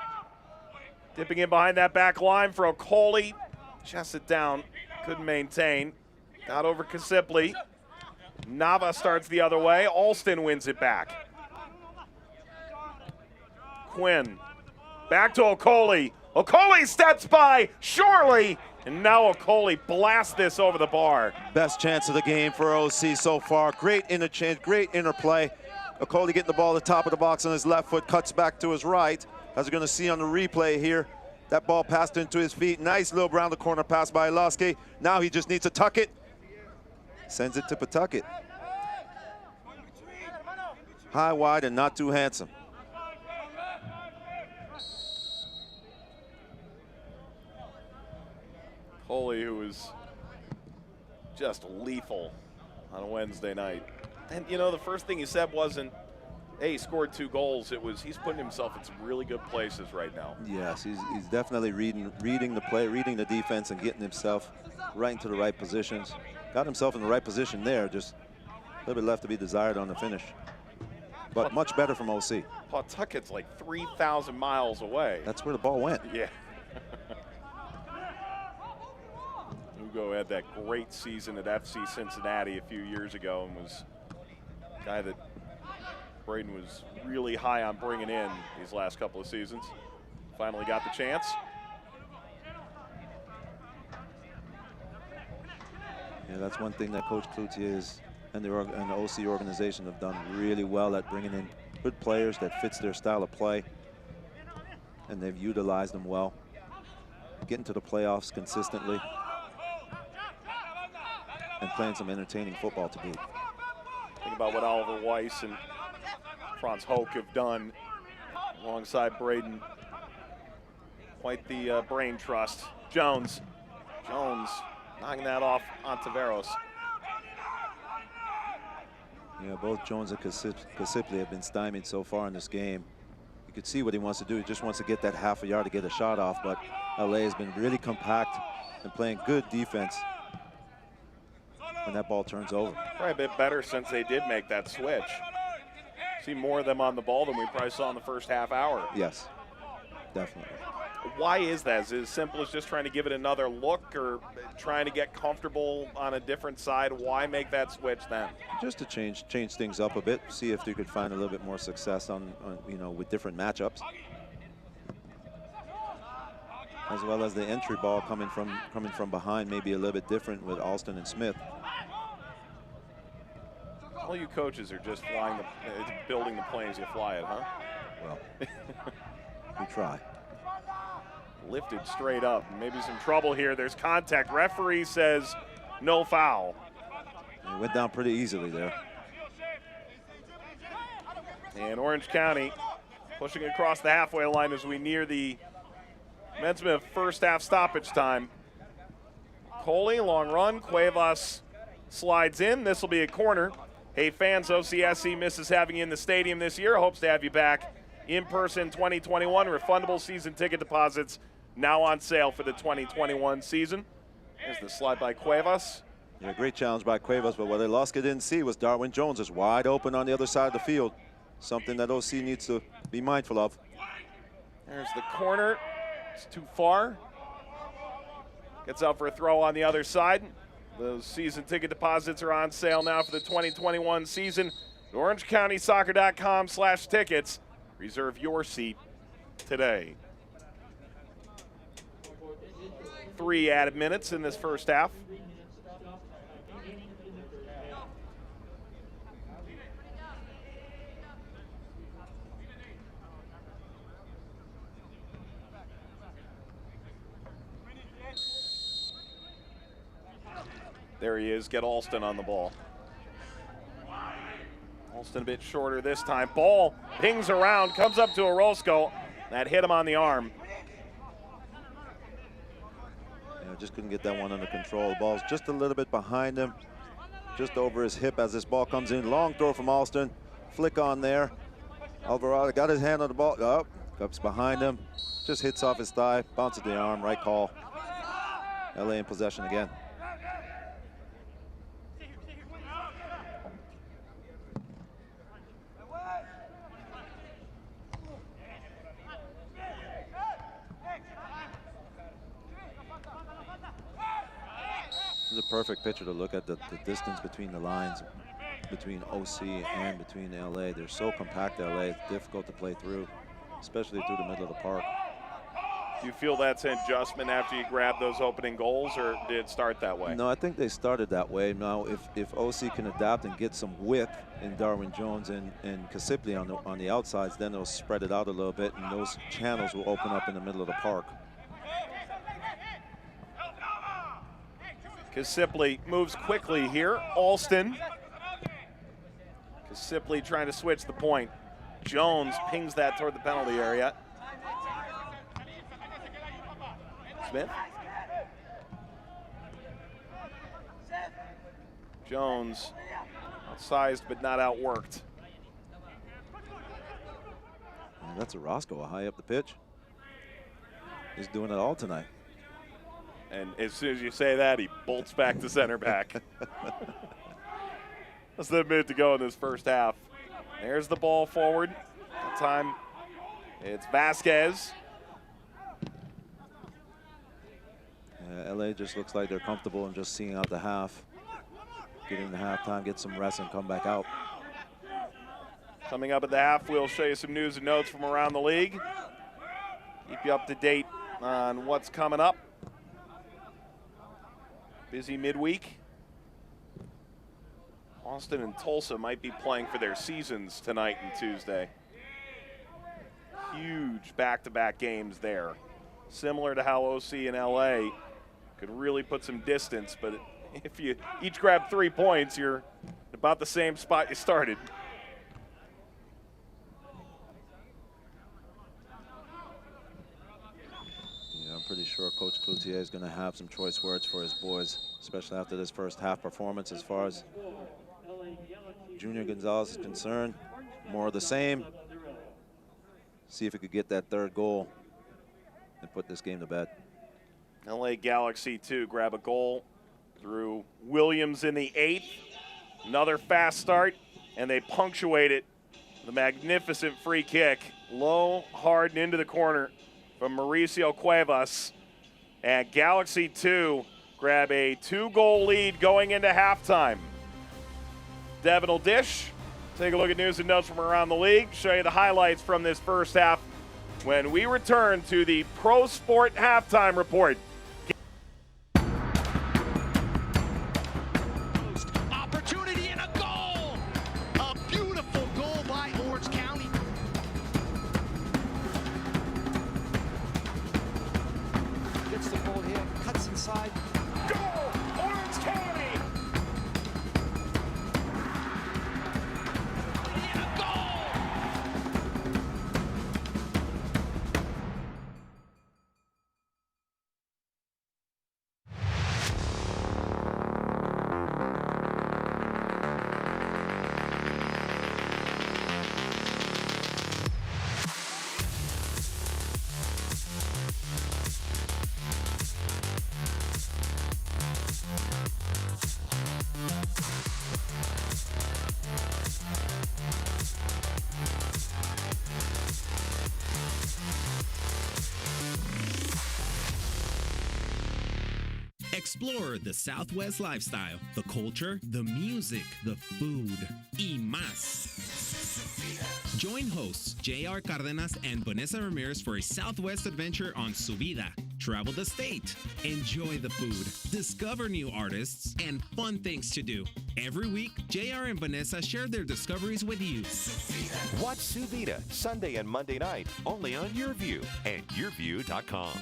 dipping in behind that back line for Okoli. Chests it down, couldn't maintain. Got over Kasipli. Nava starts the other way. Alston wins it back. Quinn, back to Okoli. Okoli steps by, surely, and now Okoli blasts this over the bar. Best chance of the game for OC so far. Great interchange, great interplay. Okoli getting the ball at the top of the box on his left foot, cuts back to his right. As we're going to see on the replay here, that ball passed into his feet. Nice little round the corner pass by Iloski. Now he just needs to tuck it. Sends it to Pawtucket. High, wide, and not too handsome. Holy, who was just lethal on a Wednesday night. And, you know, the first thing he said wasn't, hey, he scored 2 goals. It was he's putting himself in some really good places right now. Yes, he's definitely reading the play, reading the defense, and getting himself right into the right positions. Got himself in the right position there, just a little bit left to be desired on the finish. But much better from OC. Pawtucket's like 3,000 miles away. That's where the ball went. Yeah. Hugo had that great season at FC Cincinnati a few years ago and was a guy that Braden was really high on bringing in these last couple of seasons. Finally got the chance. Yeah, that's one thing that Coach Cloutier and the OC organization have done really well at bringing in good players that fits their style of play, and they've utilized them well. Getting to the playoffs consistently and playing some entertaining football to boot. Think about what Oliver Weiss and Franz Hoek have done alongside Braden. Quite the brain trust. Jones knocking that off on Taveros. Yeah, both Jones and Kasipli have been stymied so far in this game. You could see what he wants to do. He just wants to get that half a yard to get a shot off, but LA has been really compact and playing good defense when that ball turns over. Probably a bit better since they did make that switch. See more of them on the ball than we probably saw in the first half hour. Yes, definitely. Why is that? Is it as simple as just trying to give it another look or trying to get comfortable on a different side? Why make that switch then? Just to change things up a bit, see if you could find a little bit more success on you know, with different matchups. As well as the entry ball coming from behind, maybe a little bit different with Alston and Smith. All you coaches are just building the planes you fly it, huh? Well, we try. Lifted straight up. Maybe some trouble here. There's contact. Referee says no foul. It went down pretty easily there. And Orange County pushing across the halfway line as we near the Mensmith first half stoppage time. Coley, long run. Cuevas slides in. This will be a corner. Hey fans, OCSC misses having you in the stadium this year. Hopes to have you back in person 2021. Refundable season ticket deposits now on sale for the 2021 season. There's the slide by Cuevas. Yeah, great challenge by Cuevas, but what Iloski didn't see was Darwin Jones is wide open on the other side of the field. Something that OC needs to be mindful of. There's the corner. It's too far. Gets out for a throw on the other side. Those season ticket deposits are on sale now for the 2021 season. OrangeCountySoccer.com/tickets. Reserve your seat today. 3 added minutes in this first half. There he is, get Alston on the ball. Alston a bit shorter this time. Ball pings around, comes up to Orozco. That hit him on the arm. Yeah, just couldn't get that one under control. The ball's just a little bit behind him, just over his hip as this ball comes in. Long throw from Alston, flick on there. Alvarado got his hand on the ball, up, comes behind him, just hits off his thigh, bounces the arm, right call. LA in possession again. It's a perfect picture to look at the distance between the lines, between OC and between LA. They're so compact, LA. It's difficult to play through, especially through the middle of the park. Do you feel that's an adjustment after you grab those opening goals, or did it start that way? No, I think they started that way. Now, if OC can adapt and get some width in Darwin Jones and Kasipli on the outsides, then they'll spread it out a little bit, and those channels will open up in the middle of the park. Kasipli moves quickly here. Alston. Kasipli trying to switch the point. Jones pings that toward the penalty area. Smith. Jones, outsized but not outworked. And that's a Roscoe high up the pitch. He's doing it all tonight. And as soon as you say that, he bolts back to center back. Less than a minute to go in this first half. There's the ball forward. That time it's Vasquez. LA just looks like they're comfortable in just seeing out the half. Get into halftime, get some rest, and come back out. Coming up at the half, we'll show you some news and notes from around the league. Keep you up to date on what's coming up. Busy midweek. Austin and Tulsa might be playing for their seasons tonight and Tuesday. Huge back-to-back games there. Similar to how OC and LA could really put some distance, but if you each grab 3 points, you're about the same spot you started. Yeah, I'm pretty sure Coach Cloutier is going to have some choice words for his boys, especially after this first half performance. As far as Junior Gonzalez is concerned, more of the same. See if he could get that third goal and put this game to bed. LA Galaxy, too, grab a goal through Williams in the 8th. Another fast start, and they punctuate it with a magnificent free kick. Low, hard, and into the corner from Mauricio Cuevas. And Galaxy, 2 grab a 2-goal lead going into halftime. Devin will dish. Take a look at news and notes from around the league. Show you the highlights from this first half when we return to the Pro Sport Halftime Report. Opportunity and a goal! A beautiful goal by Orange County. Gets the ball here, cuts inside. Goal! Orange County! And a goal! Explore the Southwest lifestyle, the culture, the music, the food, y más. Join hosts J.R. Cardenas and Vanessa Ramirez for a Southwest adventure on Subida. Travel the state, enjoy the food, discover new artists, and fun things to do. Every week, J.R. and Vanessa share their discoveries with you. Watch Subida Sunday and Monday night only on YourView and YourView.com.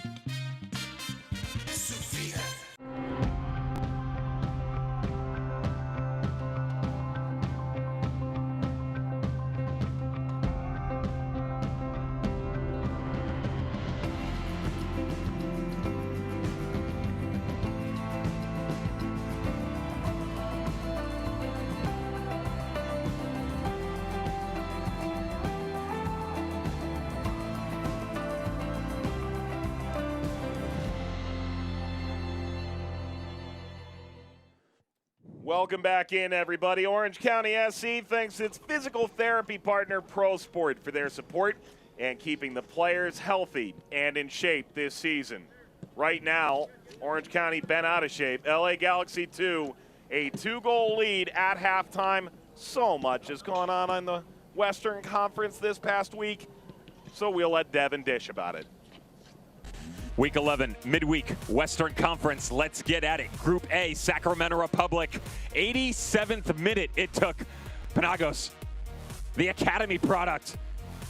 Welcome back in, everybody. Orange County SC thanks its physical therapy partner, Pro Sport, for their support and keeping the players healthy and in shape this season. right now. Orange County bent out of shape. LA Galaxy 2, a 2-goal lead at halftime. So much has gone on in the Western Conference this past week, so we'll let Devin dish about it. Week 11, midweek, Western Conference. Let's get at it. Group A, Sacramento Republic. 87th minute it took. Panagos, the academy product.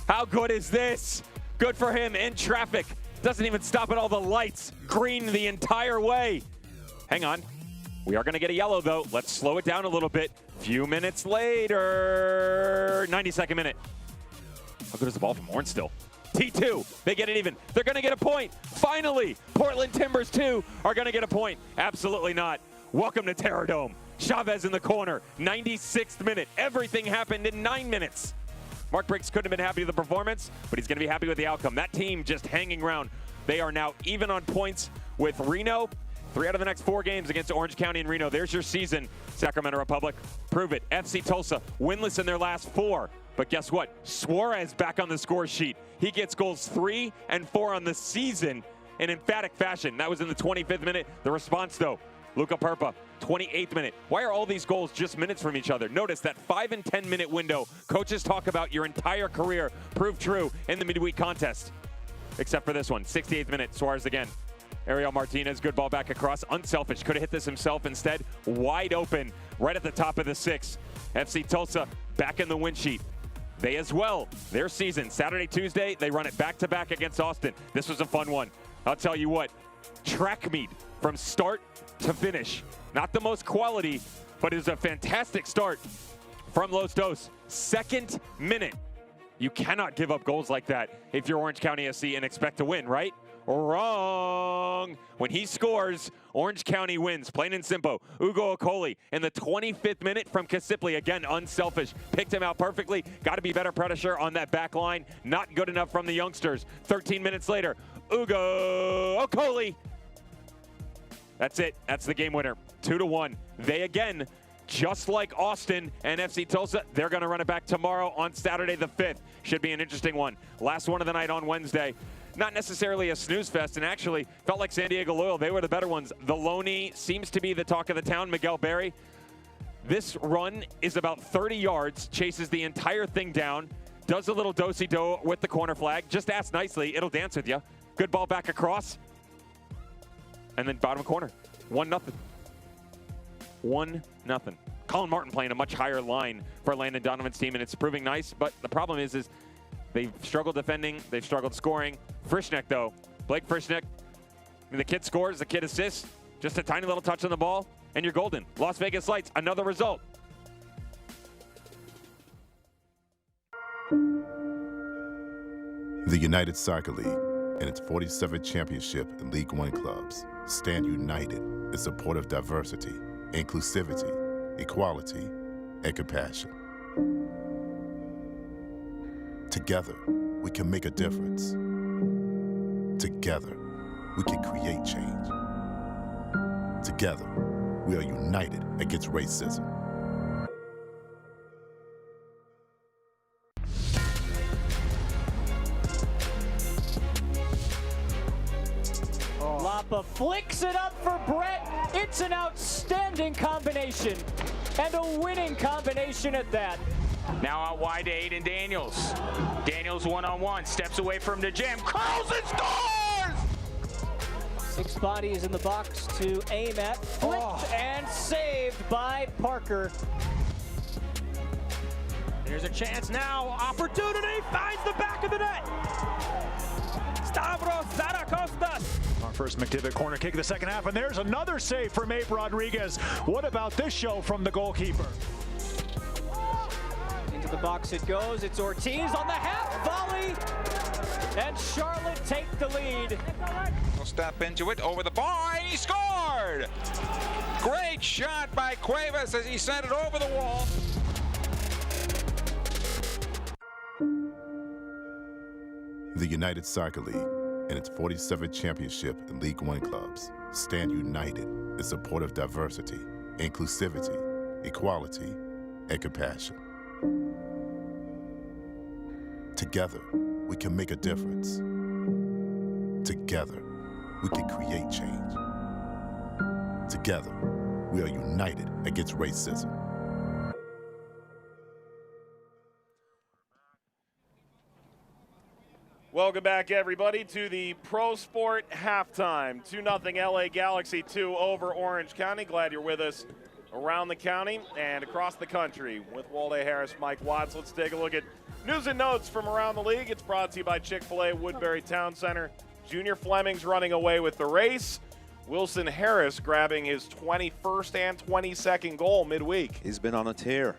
How good is this? Good for him in traffic. Doesn't even stop at all the lights. Green the entire way. Hang on. We are going to get a yellow, though. Let's slow it down a little bit. Few minutes later, 92nd minute. How good is the ball from Orange still? T2, they get it even. They're going to get a point. Finally, Portland Timbers 2 are going to get a point. Absolutely not. Welcome to Terror Dome. Chavez in the corner, 96th minute. Everything happened in 9 minutes. Mark Briggs couldn't have been happy with the performance, but he's going to be happy with the outcome. That team just hanging around. They are now even on points with Reno. 3 out of the next 4 games against Orange County and Reno. There's your season, Sacramento Republic. Prove it. FC Tulsa, winless in their last 4. But guess what? Suarez back on the score sheet. He gets goals 3 and 4 on the season in emphatic fashion. That was in the 25th minute. The response, though, Luca Perpa, 28th minute. Why are all these goals just minutes from each other? Notice that 5 and 10 minute window. Coaches talk about your entire career proved true in the midweek contest. Except for this one, 68th minute, Suarez again. Ariel Martinez, good ball back across. Unselfish, could have hit this himself instead. Wide open, right at the top of the 6. FC Tulsa back in the win sheet. They as well, their season, Saturday, Tuesday, they run it back-to-back against Austin. This was a fun one. I'll tell you what, track meet from start to finish. Not the most quality, but it was a fantastic start from Los Dos. 2nd minute. You cannot give up goals like that if you're Orange County SC and expect to win, right? Wrong. When he scores, Orange County wins, plain and simple. Ugo Okoli in the 25th minute from Kasipli. Again, unselfish. Picked him out perfectly. Got to be better pressure on that back line. Not good enough from the youngsters. 13 minutes later, Ugo Okoli. That's it. That's the game winner. 2-1. They again, just like Austin and FC Tulsa, they're going to run it back tomorrow on Saturday the 5th. Should be an interesting one. Last one of the night on Wednesday. Not necessarily a snooze fest, and actually felt like San Diego Loyal, they were the better ones. The Loney seems to be the talk of the town, Miguel Berry. This run is about 30 yards, chases the entire thing down, does a little do-si-do with the corner flag, just ask nicely, it'll dance with you. Good ball back across, and then bottom corner, 1-0. 1-0. Colin Martin playing a much higher line for Landon Donovan's team, and it's proving nice, but the problem is they've struggled defending, they've struggled scoring. Frischneck, though, Blake Frischneck, the kid scores, the kid assists, just a tiny little touch on the ball, and you're golden. Las Vegas Lights, another result. The United Soccer League and its 47th championship in League One clubs stand united in support of diversity, inclusivity, equality, and compassion. Together, we can make a difference. Together, we can create change. Together, we are united against racism. Lapa flicks it up for Brett. It's an outstanding combination, and a winning combination at that. Now out wide to Aiden Daniels. Daniels one-on-one, steps away from the jam, curls and scores! 6 bodies in the box to aim at. Flicked and saved by Parker. There's a chance now, opportunity, finds the back of the net. Stavros Zarakostas. Our first McDivitt corner kick of the second half, and there's another save from Abe Rodriguez. What about this show from the goalkeeper? Into the box it goes. It's Ortiz on the half volley, and Charlotte take the lead. He'll step into it, over the bar, and he scored! Great shot by Cuevas as he sent it over the wall. The United Soccer League and its 47th championship in League One clubs stand united in support of diversity, inclusivity, equality, and compassion. Together, we can make a difference. Together, we can create change. Together, we are united against racism. Welcome back, everybody, to the Pro Sport Halftime. 2-0 LA Galaxy 2 over Orange County. Glad you're with us around the county and across the country. With Walde Harris, Mike Watts, let's take a look at news and notes from around the league. It's brought to you by Chick-fil-A Woodbury Town Center. Junior Fleming's running away with the race. Wilson Harris grabbing his 21st and 22nd goal midweek. He's been on a tear.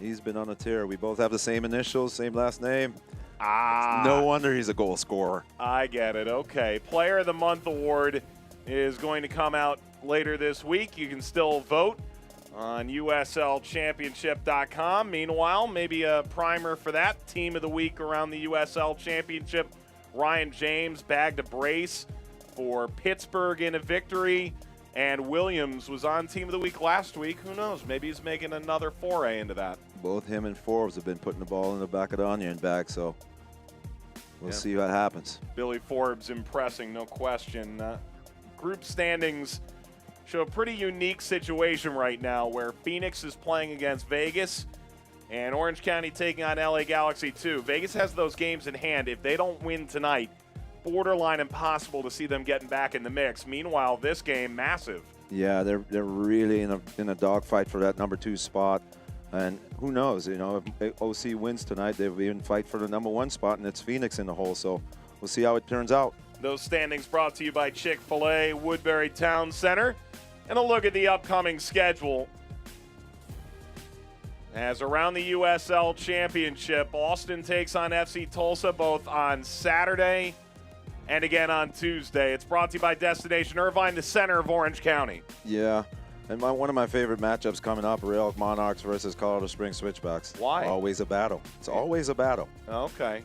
He's been on a tear. We both have the same initials, same last name. No wonder he's a goal scorer. I get it. Okay. Player of the Month award is going to come out later this week. You can still vote on USLChampionship.com. Meanwhile, maybe a primer for that. Team of the week around the USL Championship. Ryan James bagged a brace for Pittsburgh in a victory. And Williams was on Team of the Week last week. Who knows? Maybe he's making another foray into that. Both him and Forbes have been putting the ball in the back of the onion bag, so we'll see what happens. Billy Forbes impressing, no question. Group standings show a pretty unique situation right now where Phoenix is playing against Vegas and Orange County taking on LA Galaxy 2. Vegas has those games in hand. If they don't win tonight, borderline impossible to see them getting back in the mix. Meanwhile, this game, massive. Yeah, they're really in a dogfight for that number 2 spot. And who knows, you know, if OC wins tonight, they'll even fight for the number 1 spot, and it's Phoenix in the hole. So we'll see how it turns out. Those standings brought to you by Chick-fil-A Woodbury Town Center. And a look at the upcoming schedule. As around the USL Championship, Austin takes on FC Tulsa both on Saturday and again on Tuesday. It's brought to you by Destination Irvine, the center of Orange County. Yeah, and one of my favorite matchups coming up, Real Monarchs versus Colorado Springs Switchbacks. Why? Always a battle. It's always a battle. Okay.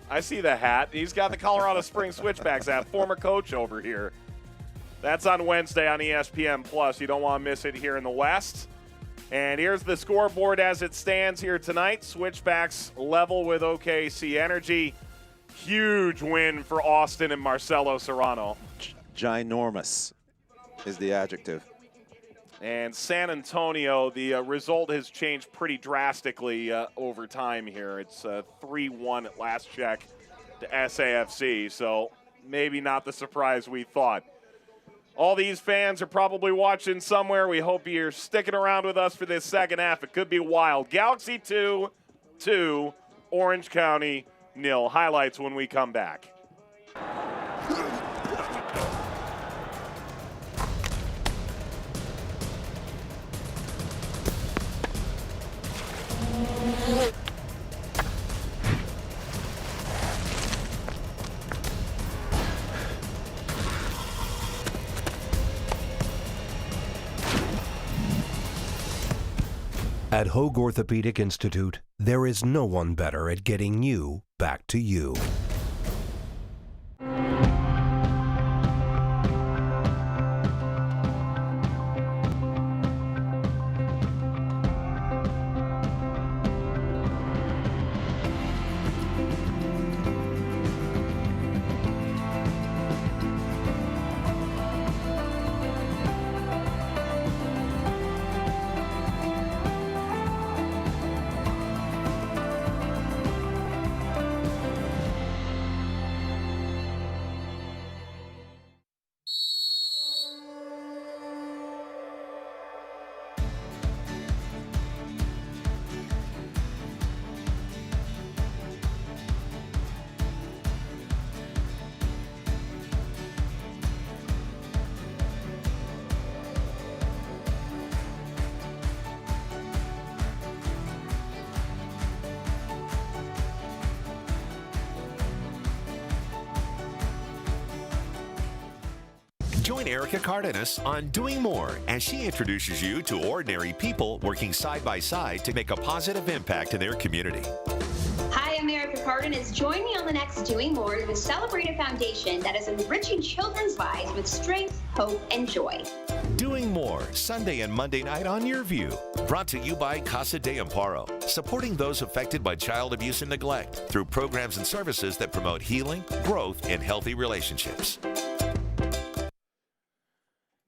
I see the hat. He's got the Colorado Springs Switchbacks hat, former coach over here. That's on Wednesday on ESPN+. You don't want to miss it here in the West. And here's the scoreboard as it stands here tonight. Switchbacks level with OKC Energy. Huge win for Austin and Marcelo Serrano. Ginormous is the adjective. And San Antonio, the result has changed pretty drastically over time here. It's 3-1 at last check to SAFC, so maybe not the surprise we thought. All these fans are probably watching somewhere. We hope you're sticking around with us for this second half. It could be wild. Galaxy 2, Orange County 0. Highlights when we come back. At Hoag Orthopedic Institute, there is no one better at getting you back to you. Join Erica Cardenas on Doing More as she introduces you to ordinary people working side by side to make a positive impact in their community. Hi, I'm Erica Cardenas. Join me on the next Doing More, the Celebrate Foundation that is enriching children's lives with strength, hope, and joy. Doing More, Sunday and Monday night on Your View. Brought to you by Casa de Amparo, supporting those affected by child abuse and neglect through programs and services that promote healing, growth, and healthy relationships.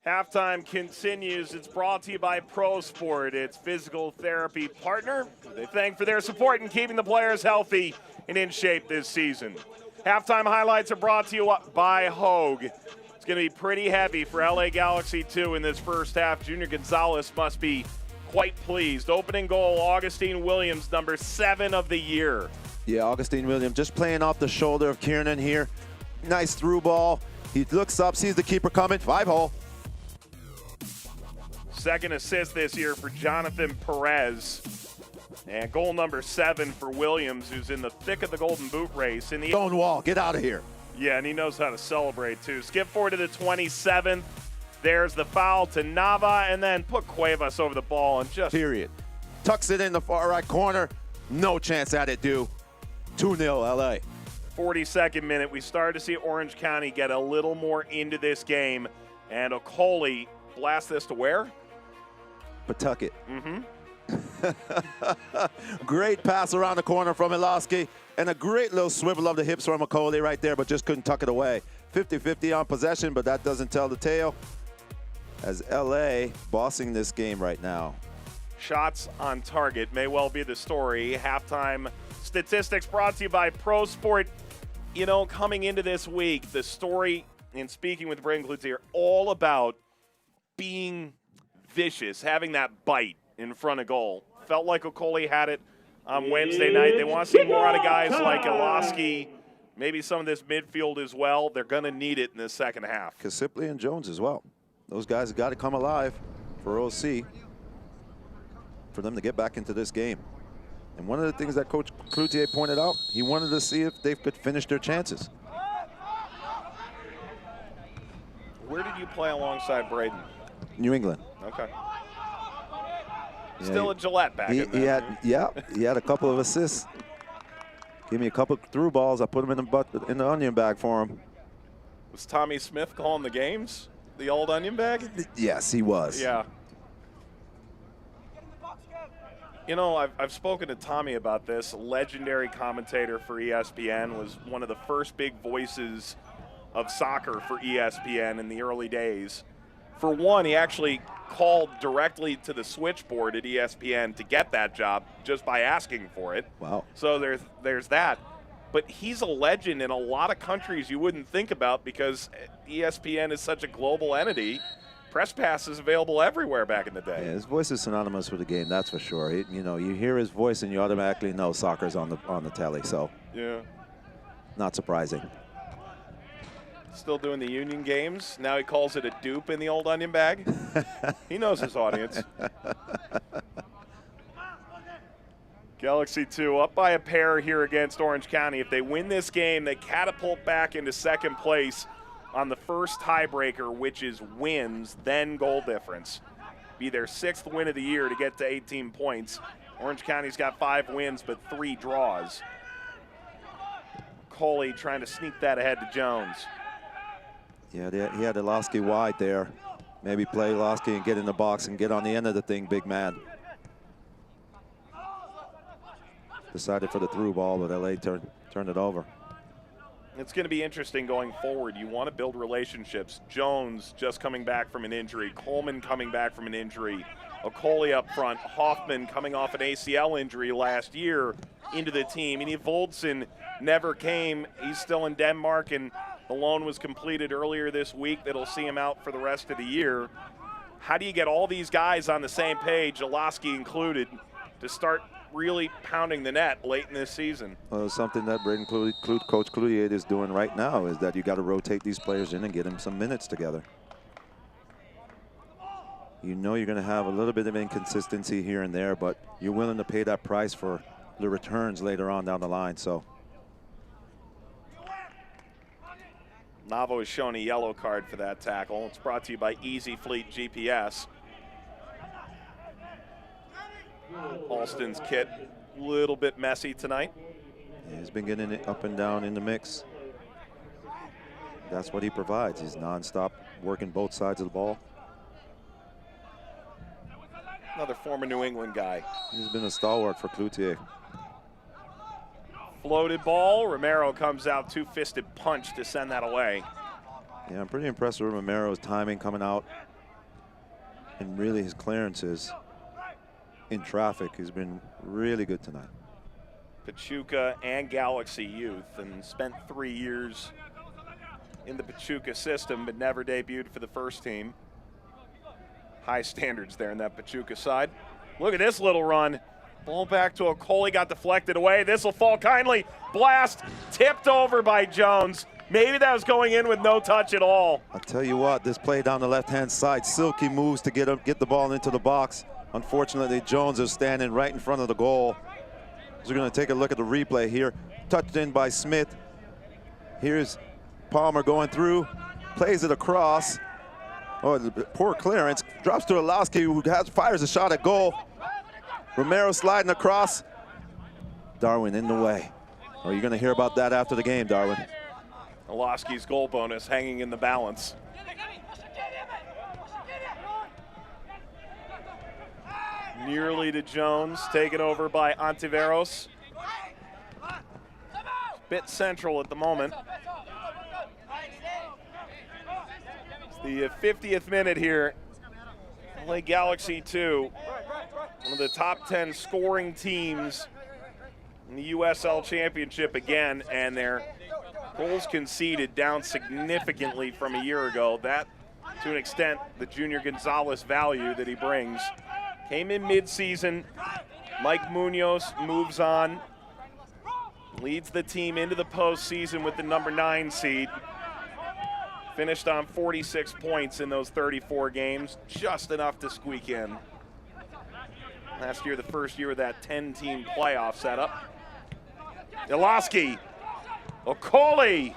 Halftime continues. It's brought to you by Pro Sport, its physical therapy partner. They thank for their support in keeping the players healthy and in shape this season. Halftime highlights are brought to you by Hogue. It's going to be pretty heavy for LA Galaxy 2 in this first half. Junior Gonzalez must be quite pleased. Opening goal, Augustine Williams, number 7 of the year. Yeah, Augustine Williams just playing off the shoulder of Kiernan here. Nice through ball. He looks up, sees the keeper coming. 5-hole. Second assist this year for Jonathan Perez. And goal number 7 for Williams, who's in the thick of the Golden Boot race. In the Stone wall, get out of here. Yeah, and he knows how to celebrate, too. Skip forward to the 27th. There's the foul to Nava, and then put Cuevas over the ball and just... Period. Tucks it in the far right corner. No chance at it, dude. 2-0 LA. 42nd minute, we started to see Orange County get a little more into this game. And Okoli blast this to where? Pawtucket. Mm-hmm. Great pass around the corner from Ilowski, and a great little swivel of the hips from Okoli right there, but just couldn't tuck it away. 50-50 on possession, but that doesn't tell the tale as LA bossing this game right now. Shots on target may well be the story. Halftime statistics brought to you by Pro Sport. You know, coming into this week, the story, in speaking with Braden Cloutier, all about being vicious, having that bite in front of goal. Felt like Okoli had it on Wednesday night. They want to see more out of guys like Ilowski, maybe some of this midfield as well. They're going to need it in the second half. Kasipli and Jones as well. Those guys have got to come alive for OC for them to get back into this game. And one of the things that Coach Cloutier pointed out, he wanted to see if they could finish their chances. Where did you play alongside Braden? New England. Okay. Yeah, Still a Gillette back in there. He had a couple of assists. Give me a couple through balls. I put him in the onion bag for him. Was Tommy Smith calling the games? The old onion bag? Yes, he was. Yeah. You know, I've spoken to Tommy about this. Legendary commentator for ESPN, was one of the first big voices of soccer for ESPN in the early days. For one, he actually called directly to the switchboard at ESPN to get that job just by asking for it. Wow. So there's that. But he's a legend in a lot of countries you wouldn't think about because ESPN is such a global entity. Press pass is available everywhere back in the day. Yeah, his voice is synonymous with the game, that's for sure. You hear his voice and you automatically know soccer's on the telly, so yeah, not surprising. Still doing the union games. Now he calls it a dupe in the old onion bag. He knows his audience. Galaxy 2 up by a pair here against Orange County. If they win this game, they catapult back into second place on the first tiebreaker, which is wins, then goal difference. Be their 6th win of the year to get to 18 points. Orange County's got 5 wins but 3 draws. Coley trying to sneak that ahead to Jones. Yeah, he had Ilowski wide there. Maybe play Ilowski and get in the box and get on the end of the thing, big man. Decided for the through ball, but LA turned it over. It's going to be interesting going forward. You want to build relationships. Jones just coming back from an injury. Coleman coming back from an injury. Okoli up front. Hoffman coming off an ACL injury last year into the team. And Voldson never came. He's still in Denmark, and the loan was completed earlier this week. That'll see him out for the rest of the year. How do you get all these guys on the same page, Ilowski included, to start really pounding the net late in this season? Well, something that Braden Coach Cloutier is doing right now is that you got to rotate these players in and get them some minutes together. You know you're going to have a little bit of inconsistency here and there, but you're willing to pay that price for the returns later on down the line. So Navo is shown a yellow card for that tackle. It's brought to you by Easy Fleet GPS. Alston's kit, a little bit messy tonight. Yeah, he's been getting it up and down in the mix. That's what he provides. He's nonstop working both sides of the ball. Another former New England guy. He's been a stalwart for Cloutier. Floated ball. Romero comes out, two-fisted punch to send that away. Yeah, I'm pretty impressed with Romero's timing coming out. And really his clearances in traffic has been really good tonight. Pachuca and Galaxy youth, and spent 3 years in the Pachuca system, but never debuted for the first team. High standards there in that Pachuca side. Look at this little run. Ball back to Okoli, got deflected away. This will fall kindly. Blast, tipped over by Jones. Maybe that was going in with no touch at all. I'll tell you what, this play down the left-hand side, Silky moves to get the ball into the box. Unfortunately, Jones is standing right in front of the goal. So we're going to take a look at the replay here. Touched in by Smith. Here's Palmer going through, plays it across. Oh, poor clearance. Drops to Orlowski, who fires a shot at goal. Romero sliding across. Darwin in the way. Oh, you're going to hear about that after the game, Darwin. Orlowski's goal bonus hanging in the balance. Nearly to Jones, taken over by Ontiveros. Bit central at the moment. It's the 50th minute here. LA Galaxy 2, one of the top 10 scoring teams in the USL Championship again, and their goals conceded down significantly from a year ago. That, to an extent, the Junior Gonzalez value that he brings. Came in mid-season. Mike Munoz moves on, leads the team into the postseason with the number 9 seed. Finished on 46 points in those 34 games, just enough to squeak in. Last year, the first year of that 10-team playoff setup. Ilowski, Okoli.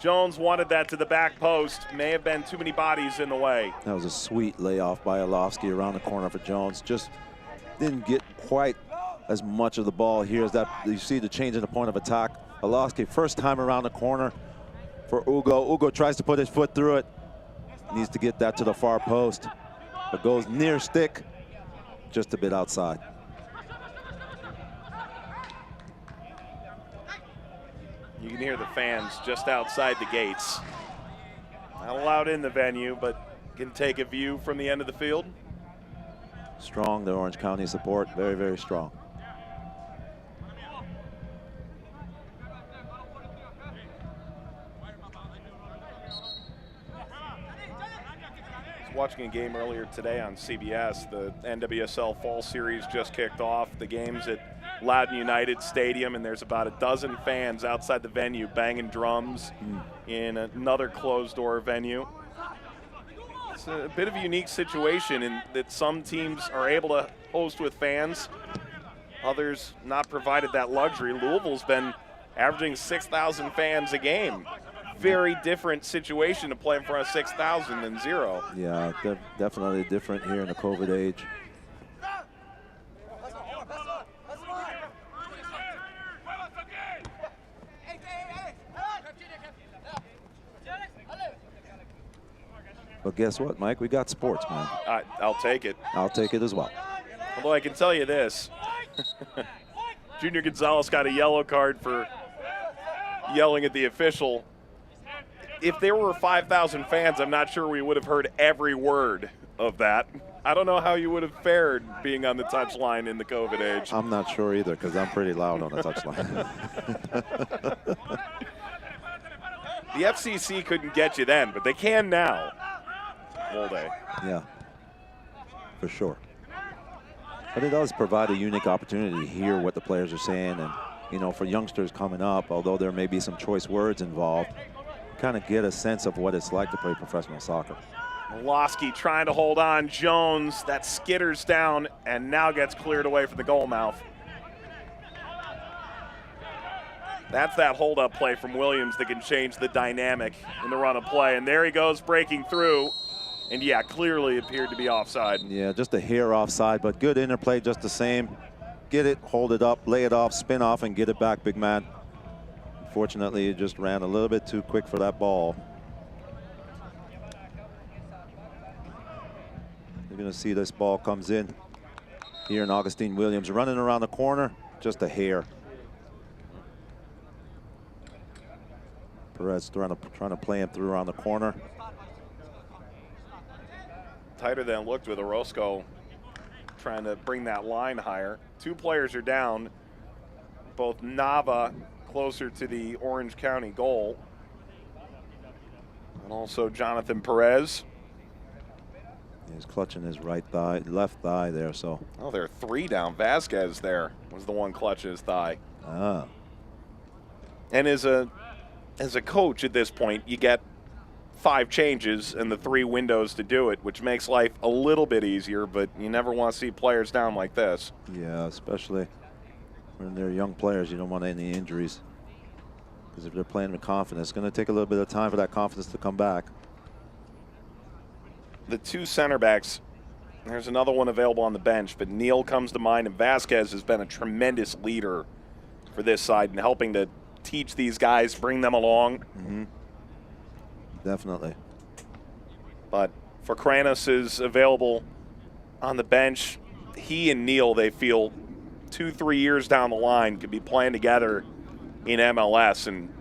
Jones wanted that to the back post. May have been too many bodies in the way. That was a sweet layoff by Orlowski around the corner for Jones. Just didn't get quite as much of the ball here as that. You see the change in the point of attack. Orlowski, first time around the corner for Ugo. Ugo tries to put his foot through it. Needs to get that to the far post. But goes near stick, just a bit outside. You can hear the fans just outside the gates. Not allowed in the venue, but can take a view from the end of the field. Strong, the Orange County support, very, very strong. Watching a game earlier today on CBS. The NWSL Fall Series just kicked off. The game's at Loudoun United Stadium, and there's about a dozen fans outside the venue banging drums in another closed-door venue. It's a bit of a unique situation in that some teams are able to host with fans, others not provided that luxury. Louisville's been averaging 6,000 fans a game. Very different situation to play in front of 6,000 than 0. Yeah, definitely different here in the COVID age. But guess what, Mike? We got sports, man. I'll take it. I'll take it as well. Although I can tell you this. Junior Gonzalez got a yellow card for yelling at the official. If there were 5,000 fans, I'm not sure we would have heard every word of that. I don't know how you would have fared being on the touchline in the COVID age. I'm not sure either, because I'm pretty loud on the touchline. The FCC couldn't get you then, but they can now. All day. Yeah, for sure. But it does provide a unique opportunity to hear what the players are saying, and, you know, for youngsters coming up, although there may be some choice words involved, kind of get a sense of what it's like to play professional soccer. Orlowski trying to hold on. Jones, that skitters down and now gets cleared away from the goal mouth. That's that hold-up play from Williams that can change the dynamic in the run of play. And there he goes, breaking through. And yeah, clearly appeared to be offside. Yeah, just a hair offside, but good interplay just the same. Get it, hold it up, lay it off, spin off, and get it back, big man. Unfortunately, it just ran a little bit too quick for that ball. You're going to see this ball comes in here, and Augustine Williams running around the corner, just a hair. Perez trying to play him through around the corner. tighter than it looked with Orozco trying to bring that line higher. 2 players are down, both Nava closer to the Orange County goal, and also Jonathan Perez. He's clutching his left thigh there, so. Oh, there are 3 down. Vasquez there was the one clutching his thigh. Ah. And as a coach at this point, you get 5 changes and the 3 windows to do it, which makes life a little bit easier, but you never want to see players down like this. Yeah, especially when they're young players, you don't want any injuries. Because if they're playing with confidence, it's going to take a little bit of time for that confidence to come back. The 2 center backs, there's another one available on the bench, but Neal comes to mind, and Vasquez has been a tremendous leader for this side and helping to teach these guys, bring them along. Mm-hmm. Definitely. But for Kranos is available on the bench. He and Neal, they feel 2-3 years down the line could be playing together in MLS and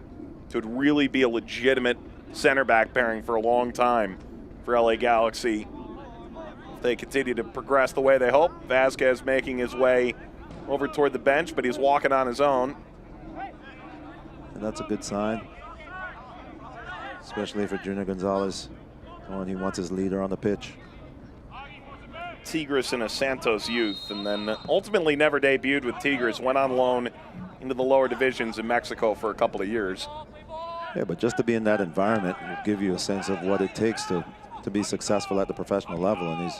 could really be a legitimate center back pairing for a long time for LA Galaxy. If they continue to progress the way they hope, Vasquez making his way over toward the bench, but he's walking on his own. And that's a good sign, especially for Junior Gonzalez, when he wants his leader on the pitch. Tigres in a Santos youth, and then ultimately never debuted with Tigres, went on loan into the lower divisions in Mexico for a couple of years. Yeah, but just to be in that environment will give you a sense of what it takes to be successful at the professional level, and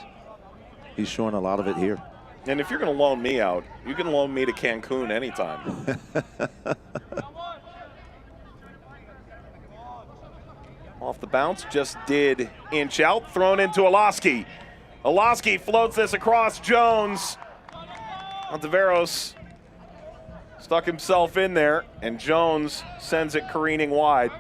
he's showing a lot of it here. And if you're going to loan me out, you can loan me to Cancun anytime. Off the bounce, just did inch out, thrown into Olaski. Olaski floats this across Jones. Ontiveros stuck himself in there, and Jones sends it careening wide.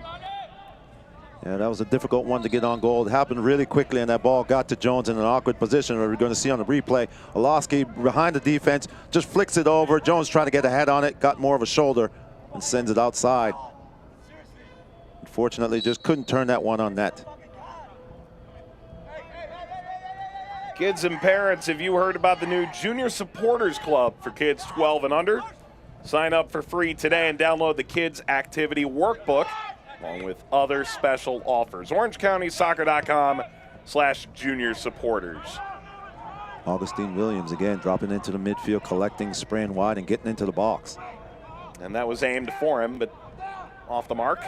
Yeah, that was a difficult one to get on goal. It happened really quickly, and that ball got to Jones in an awkward position. We're going to see on the replay, Olaski behind the defense, just flicks it over. Jones trying to get a head on it, got more of a shoulder, and sends it outside. Unfortunately, just couldn't turn that one on net. Kids and parents, have you heard about the new Junior Supporters Club for kids 12 and under? Sign up for free today and download the Kids Activity Workbook, along with other special offers. OrangeCountySoccer.com/junior supporters. Augustine Williams again dropping into the midfield, collecting, spraying wide, and getting into the box. And that was aimed for him, but off the mark.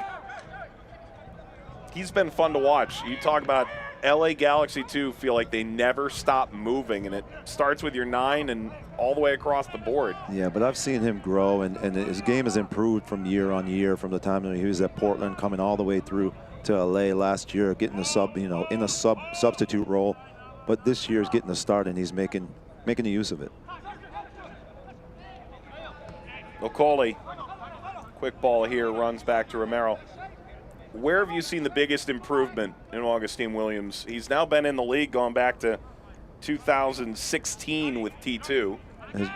He's been fun to watch. You talk about LA Galaxy too, feel like they never stop moving, and it starts with your 9 and all the way across the board. Yeah, but I've seen him grow, and his game has improved from year on year, from the time that he was at Portland, coming all the way through to LA last year, getting a substitute role. But this year's getting a start, and he's making the use of it. Okoli, quick ball here, runs back to Romero. Where have you seen the biggest improvement in Augustine Williams? He's now been in the league going back to 2016 with T2.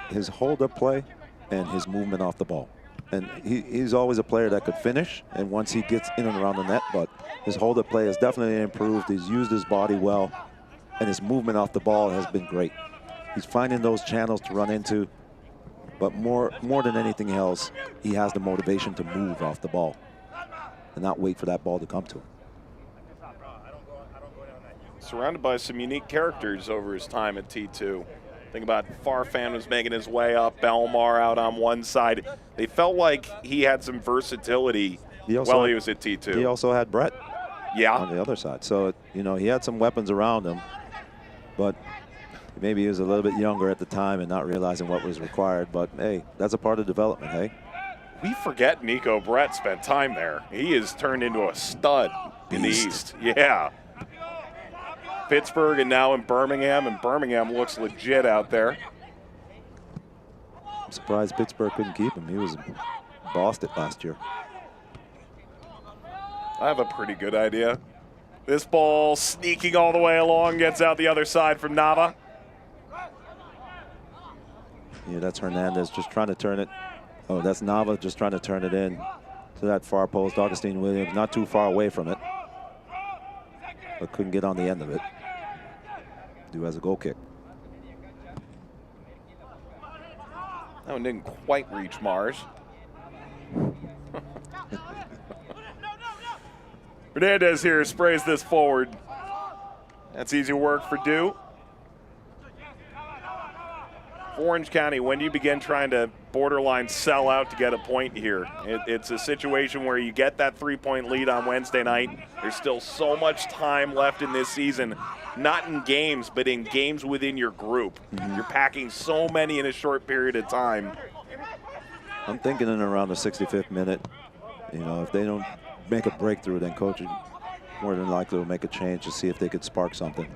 His hold-up play and his movement off the ball. And he's always a player that could finish, and once he gets in and around the net, but his hold-up play has definitely improved. He's used his body well, and his movement off the ball has been great. He's finding those channels to run into, but more than anything else, he has the motivation to move off the ball and not wait for that ball to come to him. Surrounded by some unique characters over his time at T2. Think about Farfan was making his way up, Belmar out on one side. They felt like he had some versatility while he was at T2. He also had Brett on the other side. So, you know, he had some weapons around him, but maybe he was a little bit younger at the time and not realizing what was required. But, hey, that's a part of development, hey? We forget Nico Brett spent time there. He has turned into a stud in the East. Yeah. Pittsburgh and now in Birmingham, and Birmingham looks legit out there. I'm surprised Pittsburgh couldn't keep him. He was bossed it last year. I have a pretty good idea. This ball sneaking all the way along, gets out the other side from Nava. Yeah, that's Hernandez just trying to turn it. Oh, that's Nava just trying to turn it in to that far post. Augustine Williams not too far away from it, but couldn't get on the end of it. do as a goal kick. That one didn't quite reach Mars. Hernandez here sprays this forward. That's easy work for Dew. Orange County, when do you begin trying to borderline sell out to get a point here? It's a situation where you get that 3-point lead on Wednesday night. There's still so much time left in this season, not in games, but in games within your group. You're packing so many in a short period of time. I'm thinking in around the 65th minute. You know, if they don't make a breakthrough, then coach more than likely will make a change to see if they could spark something.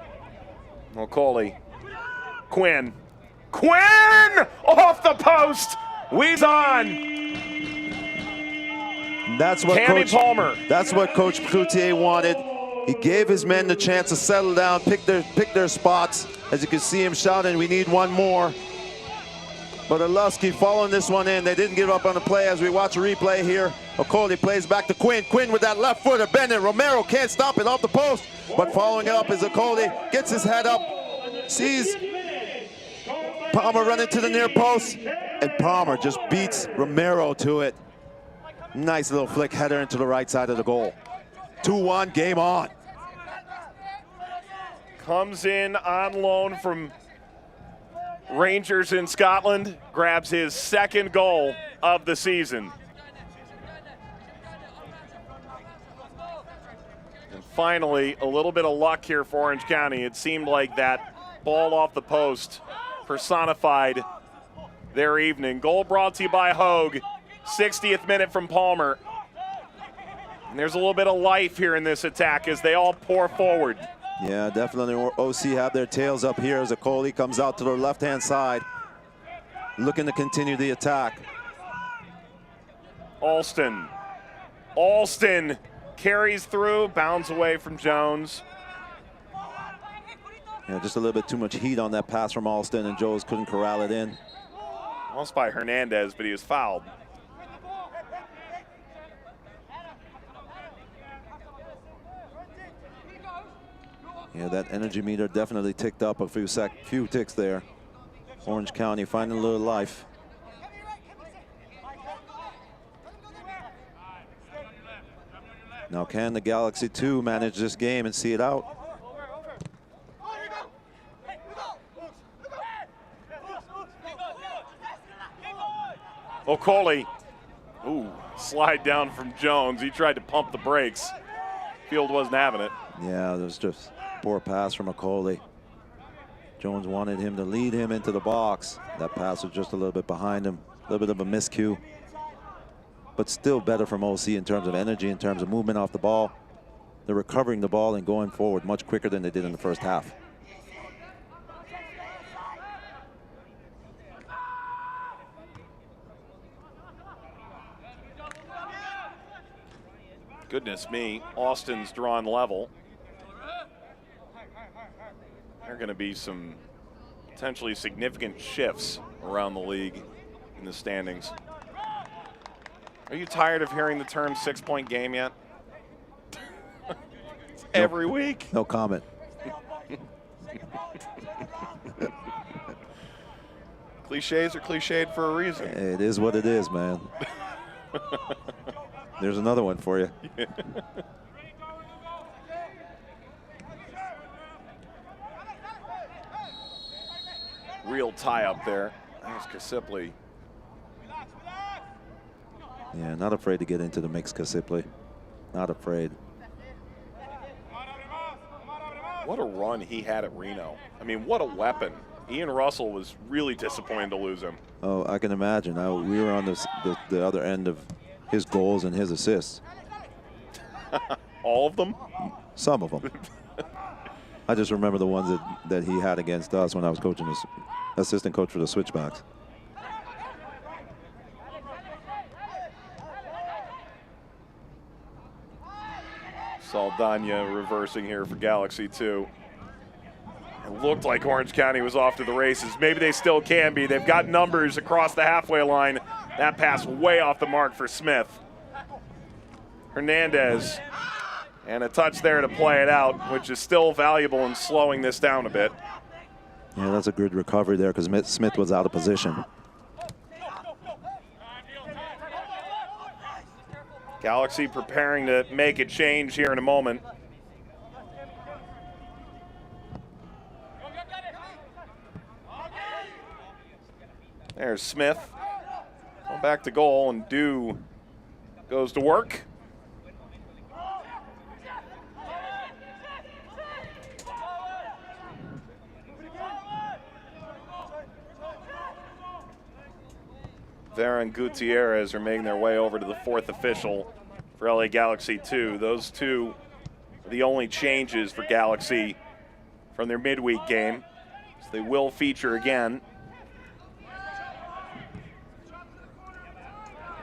Well, Coley, Quinn off the post. We's on. That's what Tammy Palmer. That's what Coach Cloutier wanted. He gave his men the chance to settle down, pick their spots. As you can see him shouting, we need one more. But Alusky following this one in. They didn't give up on the play as we watch a replay here. Okoli plays back to Quinn. Quinn with that left footer. Bennett. Romero can't stop it off the post. But following it up is Okoli. Gets his head up. Sees Palmer running to the near post. And Palmer just beats Romero to it. Nice little flick header into the right side of the goal. 2-1, game on. Comes in on loan from Rangers in Scotland, grabs his second goal of the season. And finally, a little bit of luck here for Orange County. It seemed like that ball off the post personified their evening. Goal brought to you by Hogue. 60th minute from Palmer. And there's a little bit of life here in this attack as they all pour forward. Yeah, definitely OC have their tails up here as Okoli comes out to the left-hand side, looking to continue the attack. Alston carries through, bounds away from Jones. Yeah, just a little bit too much heat on that pass from Alston, and Jones couldn't corral it in. Almost by Hernandez, but he was fouled. Yeah, that energy meter definitely ticked up a few ticks there. Orange County finding a little life. Now can the Galaxy 2 manage this game and see it out? Okoli, slide down from Jones. He tried to pump the brakes. Field wasn't having it. Yeah, there was just poor pass from Okoli. Jones wanted him to lead him into the box. That pass was just a little bit behind him. A little bit of a miscue. But still better from OC in terms of energy, in terms of movement off the ball. They're recovering the ball and going forward much quicker than they did in the first half. Goodness me, Austin's drawn level. There are going to be some potentially significant shifts around the league in the standings. Are you tired of hearing the term 6-point game yet? Every week. No comment. Cliches are cliched for a reason. It is what it is, man. There's another one for you. Real tie up there. There's Kasipli. Yeah, not afraid to get into the mix, Kasipli. Not afraid. What a run he had at Reno. I mean, what a weapon. Ian Russell was really disappointed to lose him. Oh, I can imagine. We were on the other end of his goals and his assists. All of them? Some of them. I just remember the ones that he had against us when I was coaching as assistant coach for the Switchbacks. Saldana reversing here for Galaxy 2. It looked like Orange County was off to the races. Maybe they still can be. They've got numbers across the halfway line. That pass way off the mark for Smith. Hernandez. And a touch there to play it out, which is still valuable in slowing this down a bit. Yeah, that's a good recovery there because Smith was out of position. Galaxy preparing to make a change here in a moment. There's Smith. Going back to goal, and Dew goes to work. Vera and Gutierrez are making their way over to the fourth official for LA Galaxy 2. Those two are the only changes for Galaxy from their midweek game. So they will feature again.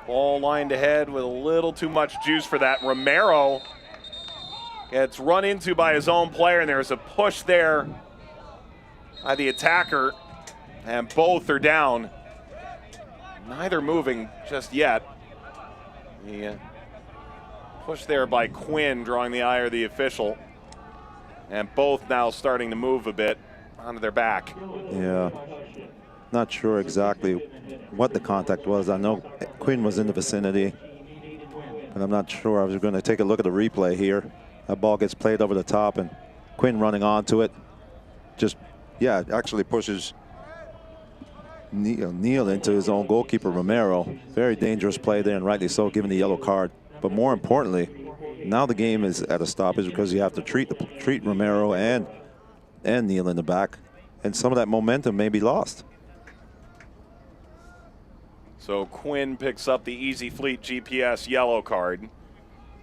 Ball lined ahead with a little too much juice for that. Romero gets run into by his own player, and there's a push there by the attacker, and both are down. Neither moving just yet. The push there by Quinn drawing the eye of the official, and both now starting to move a bit onto their back. Yeah, not sure exactly what the contact was. I know Quinn was in the vicinity, but I'm not sure. I was going to take a look at the replay here. That ball gets played over the top, and Quinn running onto it. Just, yeah, actually pushes Neal into his own goalkeeper, Romero. Very dangerous play there, and rightly so, given the yellow card. But more importantly, now the game is at a stoppage because you have to treat Romero and Neal in the back, and some of that momentum may be lost. So Quinn picks up the Easy Fleet GPS yellow card,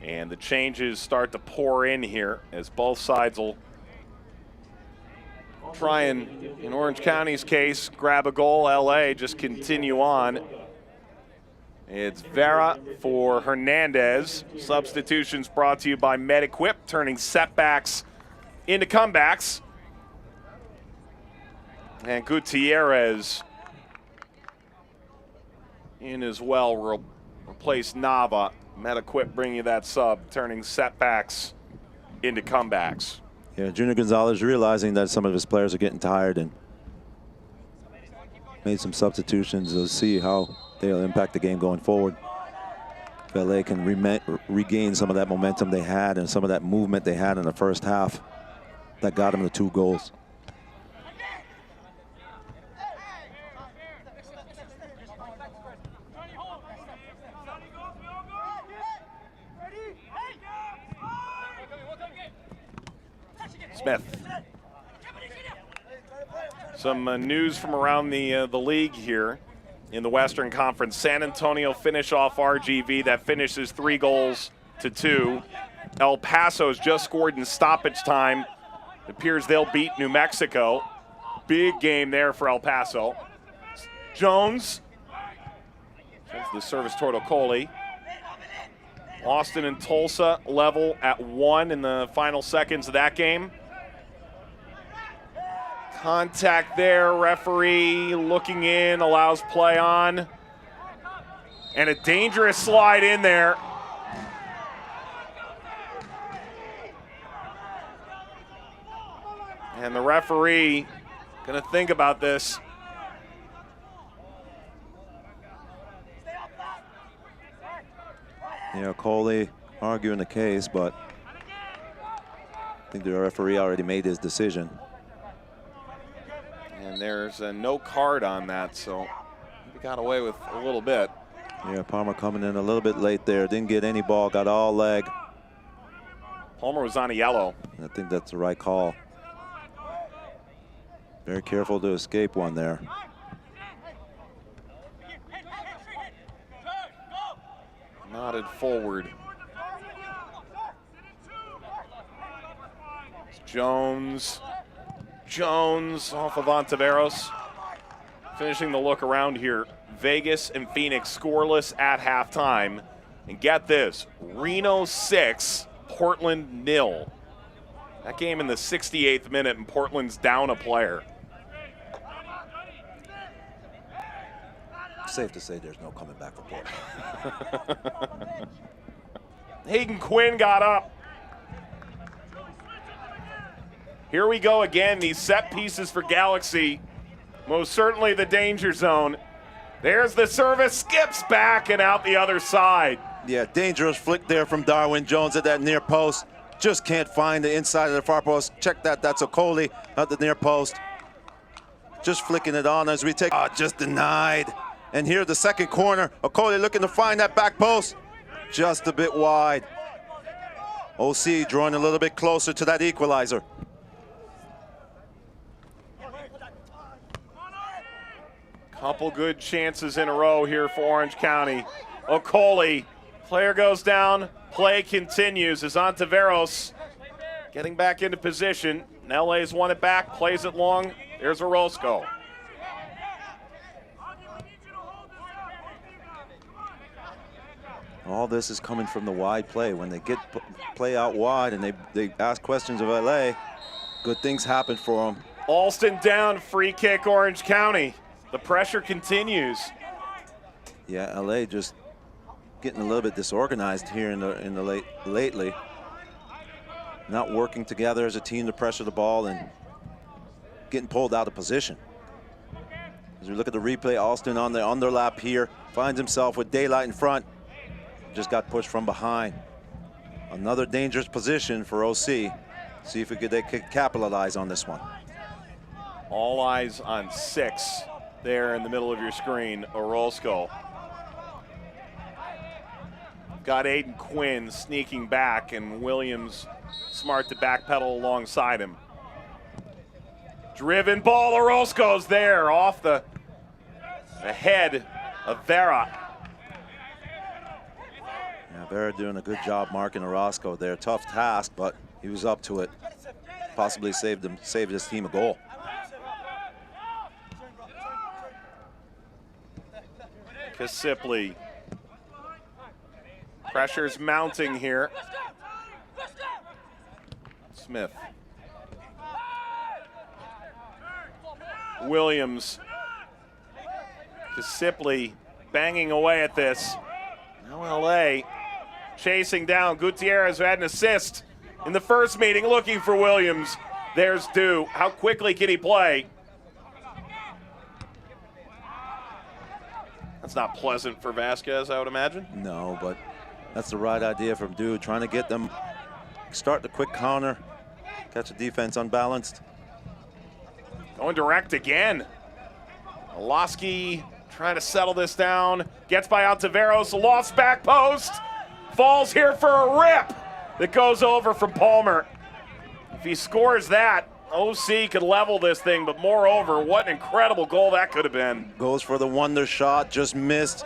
and the changes start to pour in here as both sides will try and, in Orange County's case, grab a goal. LA just continue on. It's Vera for Hernandez. Substitutions brought to you by MedEquip, turning setbacks into comebacks. And Gutierrez in as well, replace Nava. MedEquip bringing you that sub, turning setbacks into comebacks. Yeah, Junior Gonzalez realizing that some of his players are getting tired and made some substitutions to see how they'll impact the game going forward. If LA can regain some of that momentum they had and some of that movement they had in the first half that got them the 2 goals. Smith. Some news from around the league here in the Western Conference. San Antonio finish off RGV. That finishes 3-2. El Paso's just scored in stoppage time. It appears they'll beat New Mexico. Big game there for El Paso. Jones sends the service toward Okoli. Austin and Tulsa level at 1 in the final seconds of that game. Contact there, referee looking in, allows play on. And a dangerous slide in there. And the referee gonna think about this. Yeah, Coley arguing the case, but I think the referee already made his decision. And there's a no card on that, so he got away with a little bit. Yeah, Palmer coming in a little bit late there. Didn't get any ball, got all leg. Palmer was on a yellow. I think that's the right call. Very careful to escape one there. Nodded forward. Jones off of Ontiveros. Finishing the look around here. Vegas and Phoenix scoreless at halftime. And get this, Reno 6, Portland 0. That game in the 68th minute, and Portland's down a player. Safe to say there's no coming back for Portland. Hayden Quinn got up. Here we go again, these set pieces for Galaxy. Most certainly the danger zone. There's the service, skips back and out the other side. Yeah, dangerous flick there from Darwin Jones at that near post. Just can't find the inside of the far post. Check that, that's Okoli at the near post. Just flicking it on as we take, just denied. And here the second corner, Okoli looking to find that back post. Just a bit wide. OC drawing a little bit closer to that equalizer. Couple good chances in a row here for Orange County. Okoli, player goes down, play continues as Ontiveros getting back into position. LA's won it back, plays it long. There's Orozco. All this is coming from the wide play. When they get play out wide and they ask questions of LA, good things happen for them. Alston down, free kick Orange County. The pressure continues. Yeah, LA just getting a little bit disorganized here lately. Not working together as a team to pressure the ball and getting pulled out of position. As we look at the replay, Alston on the underlap here finds himself with daylight in front. Just got pushed from behind. Another dangerous position for OC. See if they could capitalize on this one. All eyes on 6 there in the middle of your screen, Orozco. Got Aiden Quinn sneaking back, and Williams smart to backpedal alongside him. Driven ball, Orozco's there off the head of Vera. Yeah, Vera doing a good job marking Orozco there. Tough task, but he was up to it. Possibly saved his team a goal. Kasipli. Pressure's mounting here. Smith. Williams. Kasipli banging away at this. Now LA chasing down Gutierrez, who had an assist in the first meeting, looking for Williams. There's Dew. How quickly can he play? That's not pleasant for Vasquez, I would imagine. No, but that's the right idea from Dew, trying to get them, start the quick counter, catch the defense unbalanced. Going direct again. Oloski trying to settle this down. Gets by Ontiveros, lost back post. Falls here for a rip that goes over from Palmer. If he scores that, OC could level this thing, but moreover, what an incredible goal that could have been. Goes for the wonder shot, just missed.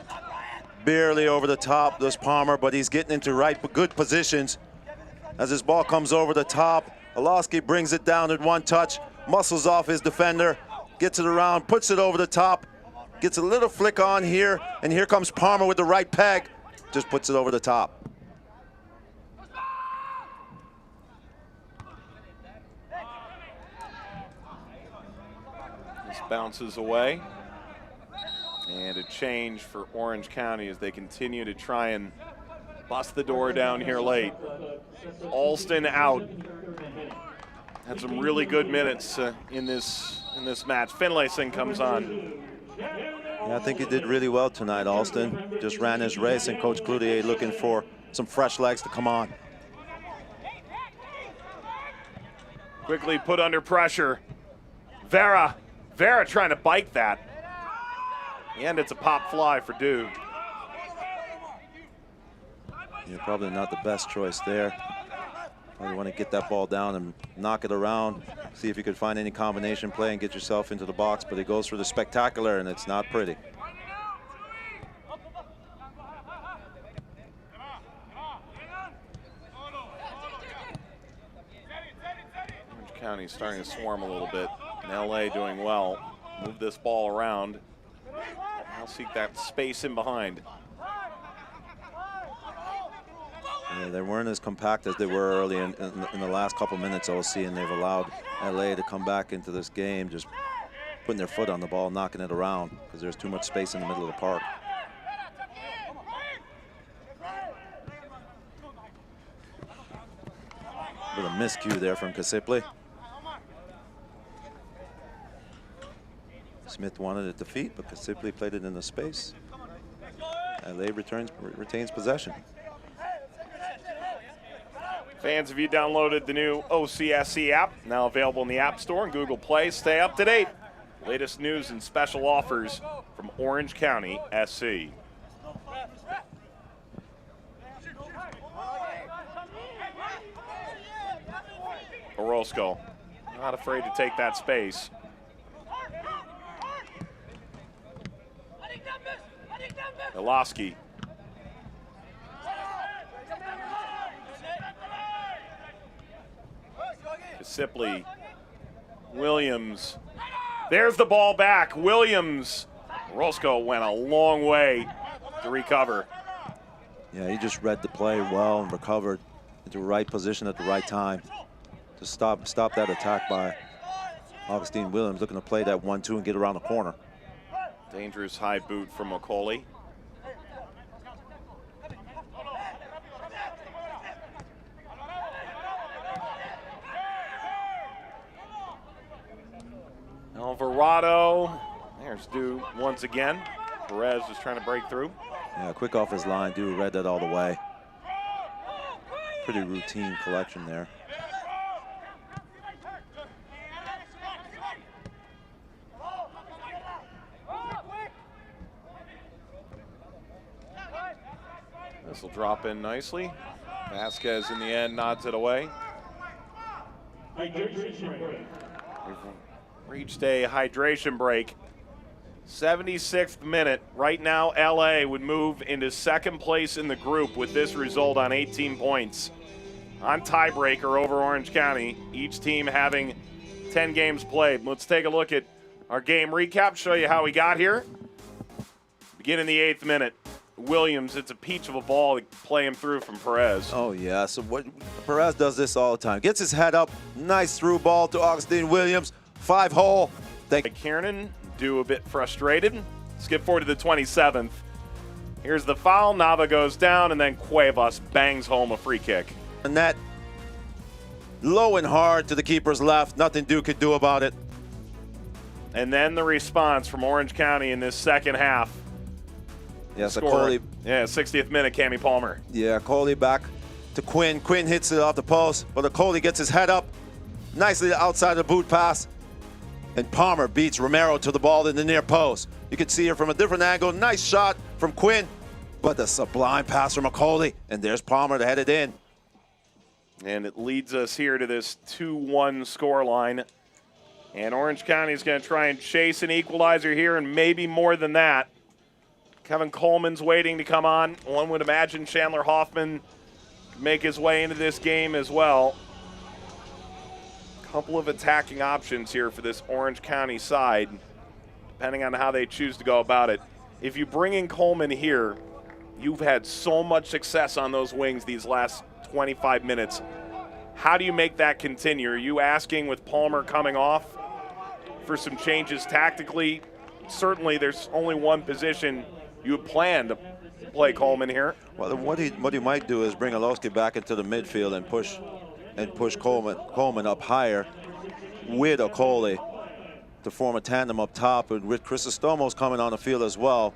Barely over the top, this Palmer, but he's getting into good positions. As his ball comes over the top, Oloski brings it down in one touch, muscles off his defender, gets it around, puts it over the top, gets a little flick on here, and here comes Palmer with the right peg, just puts it over the top. This bounces away. And a change for Orange County as they continue to try and bust the door down here late. Alston out. Had some really good minutes in this match. Finlayson comes on. Yeah, I think he did really well tonight, Alston. Just ran his race, and Coach Cloutier looking for some fresh legs to come on. Quickly put under pressure. Vera trying to bite that. And it's a pop fly for Dew. Yeah, probably not the best choice there. Probably want to get that ball down and knock it around. See if you could find any combination play and get yourself into the box, but he goes for the spectacular, and it's not pretty. Orange County starting to swarm a little bit. And LA doing well. Move this ball around. Now seek that space in behind. Yeah, they weren't as compact as they were early in the last couple minutes, OC, and they've allowed LA to come back into this game, just putting their foot on the ball, knocking it around, because there's too much space in the middle of the park. With a miscue there from Kasipli. Smith wanted it to feet, but simply played it in the space. LA retains possession. Fans, have you downloaded the new OCSC app? Now available in the App Store and Google Play. Stay up to date. Latest news and special offers from Orange County SC. Orozco, not afraid to take that space. Iloski. Sipley. Williams. There's the ball back. Williams. Orozco went a long way to recover. Yeah, he just read the play well and recovered into the right position at the right time to stop that attack by Augustine Williams, looking to play that 1-2 and get around the corner. Dangerous high boot from Macaulay. Alvarado, there's Dew once again. Perez is trying to break through. Yeah, quick off his line. Dew read that all the way. Pretty routine collection there. This will drop in nicely. Vasquez in the end nods it away. We've reached a hydration break. 76th minute. Right now, LA would move into second place in the group with this result on 18 points. On tiebreaker over Orange County, each team having 10 games played. Let's take a look at our game recap, show you how we got here. Begin in the 8th minute. Williams, it's a peach of a ball to play him through from Perez. Oh, yeah. So what Perez does this all the time. Gets his head up. Nice through ball to Augustine Williams. 5-hole. Kiernan, Dew a bit frustrated. Skip forward to the 27th. Here's the foul. Nava goes down, and then Cuevas bangs home a free kick. And that low and hard to the keeper's left. Nothing Dew could do about it. And then the response from Orange County in this second half. Yes, Coley. Yeah, 60th minute, Cammy Palmer. Yeah, Coley back to Quinn. Quinn hits it off the post, but Coley gets his head up nicely outside the boot pass. And Palmer beats Romero to the ball in the near post. You can see her from a different angle. Nice shot from Quinn, but a sublime pass from Macaulay. And there's Palmer to head it in. And it leads us here to this 2-1 scoreline. And Orange County is going to try and chase an equalizer here, and maybe more than that. Kevin Coleman's waiting to come on. One would imagine Chandler Hoffman could make his way into this game as well. Couple of attacking options here for this Orange County side, depending on how they choose to go about it. If you bring in Coleman here, you've had so much success on those wings these last 25 minutes. How do you make that continue? Are you asking, with Palmer coming off, for some changes tactically? Certainly there's only one position you would plan to play Coleman here. Well, what he might do is bring Iloski back into the midfield and push Coleman up higher with Okolie to form a tandem up top, and with Chrysostomos coming on the field as well.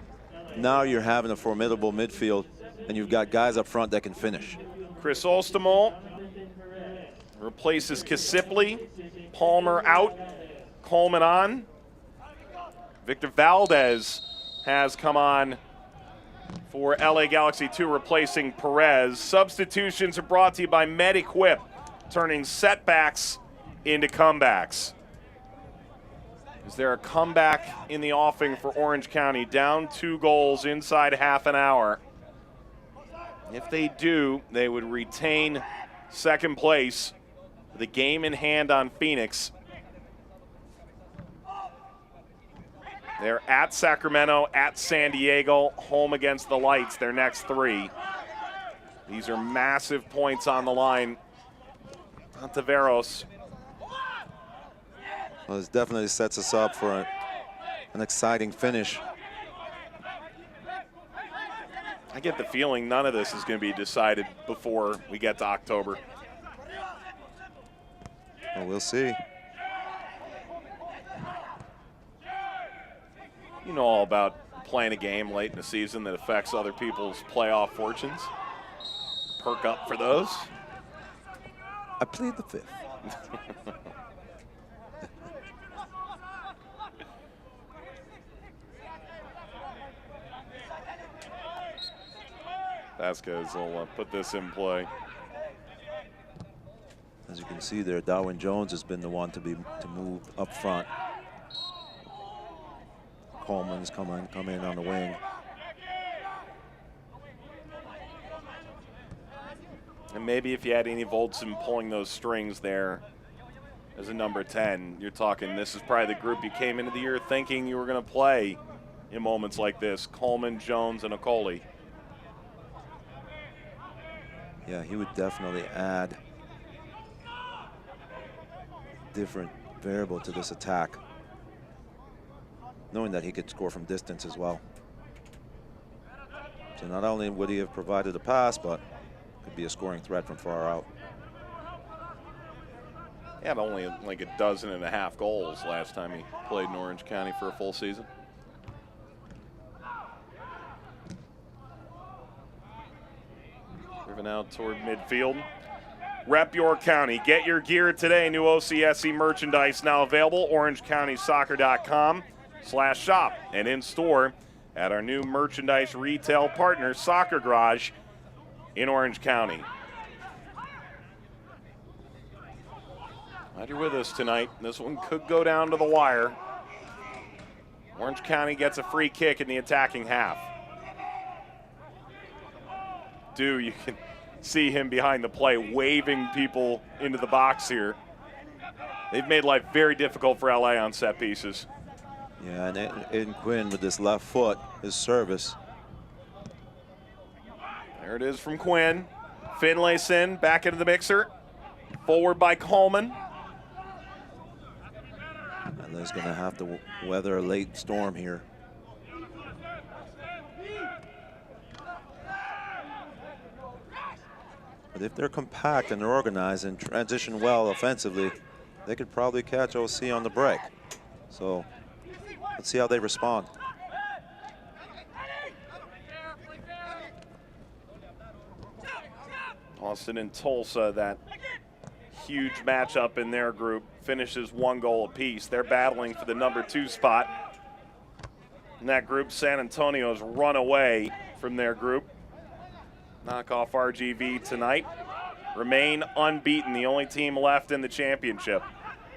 Now you're having a formidable midfield, and you've got guys up front that can finish. Chrysostomos replaces Kasipley. Palmer out, Coleman on. Victor Valdez has come on for LA Galaxy 2, replacing Perez. Substitutions are brought to you by MedEquip, turning setbacks into comebacks. Is there a comeback in the offing for Orange County? Down 2 goals inside half an hour. If they do, they would retain second place with a game in hand on Phoenix. They're at Sacramento, at San Diego, home against the Lights, their next 3. These are massive points on the line. Ontiveros. Well, this definitely sets us up for an exciting finish. I get the feeling none of this is going to be decided before we get to October. Well, we'll see. You know all about playing a game late in the season that affects other people's playoff fortunes. Perk up for those. I plead the fifth. Vasquez will put this in play. As you can see there, Darwin Jones has been the one to move up front. Coleman's come in on the wing. And maybe if you had Andy Voldson pulling those strings there as a number 10, you're talking this is probably the group you came into the year thinking you were going to play in moments like this. Coleman, Jones, and Okoli. Yeah, he would definitely add different variable to this attack, knowing that he could score from distance as well. So not only would he have provided a pass, but could be a scoring threat from far out. He had only like 12.5 goals last time he played in Orange County for a full season. Driven out toward midfield. Rep your county. Get your gear today. New OCSC merchandise now available. OrangeCountySoccer.com/shop and in store at our new merchandise retail partner, Soccer Garage in Orange County. Glad you're with us tonight. This one could go down to the wire. Orange County gets a free kick in the attacking half. You can see him behind the play waving people into the box here. They've made life very difficult for LA on set pieces. Yeah, and Aiden Quinn with this left foot, his service. There it is from Quinn. Finlayson back into the mixer. Forward by Coleman. And he's going to have to weather a late storm here. But if they're compact and they're organized and transition well offensively, they could probably catch OC on the break. So let's see how they respond. Austin and Tulsa, that huge matchup in their group, finishes 1 goal apiece. They're battling for the number 2 spot. In that group, San Antonio's run away from their group. Knock off RGV tonight. Remain unbeaten, the only team left in the championship.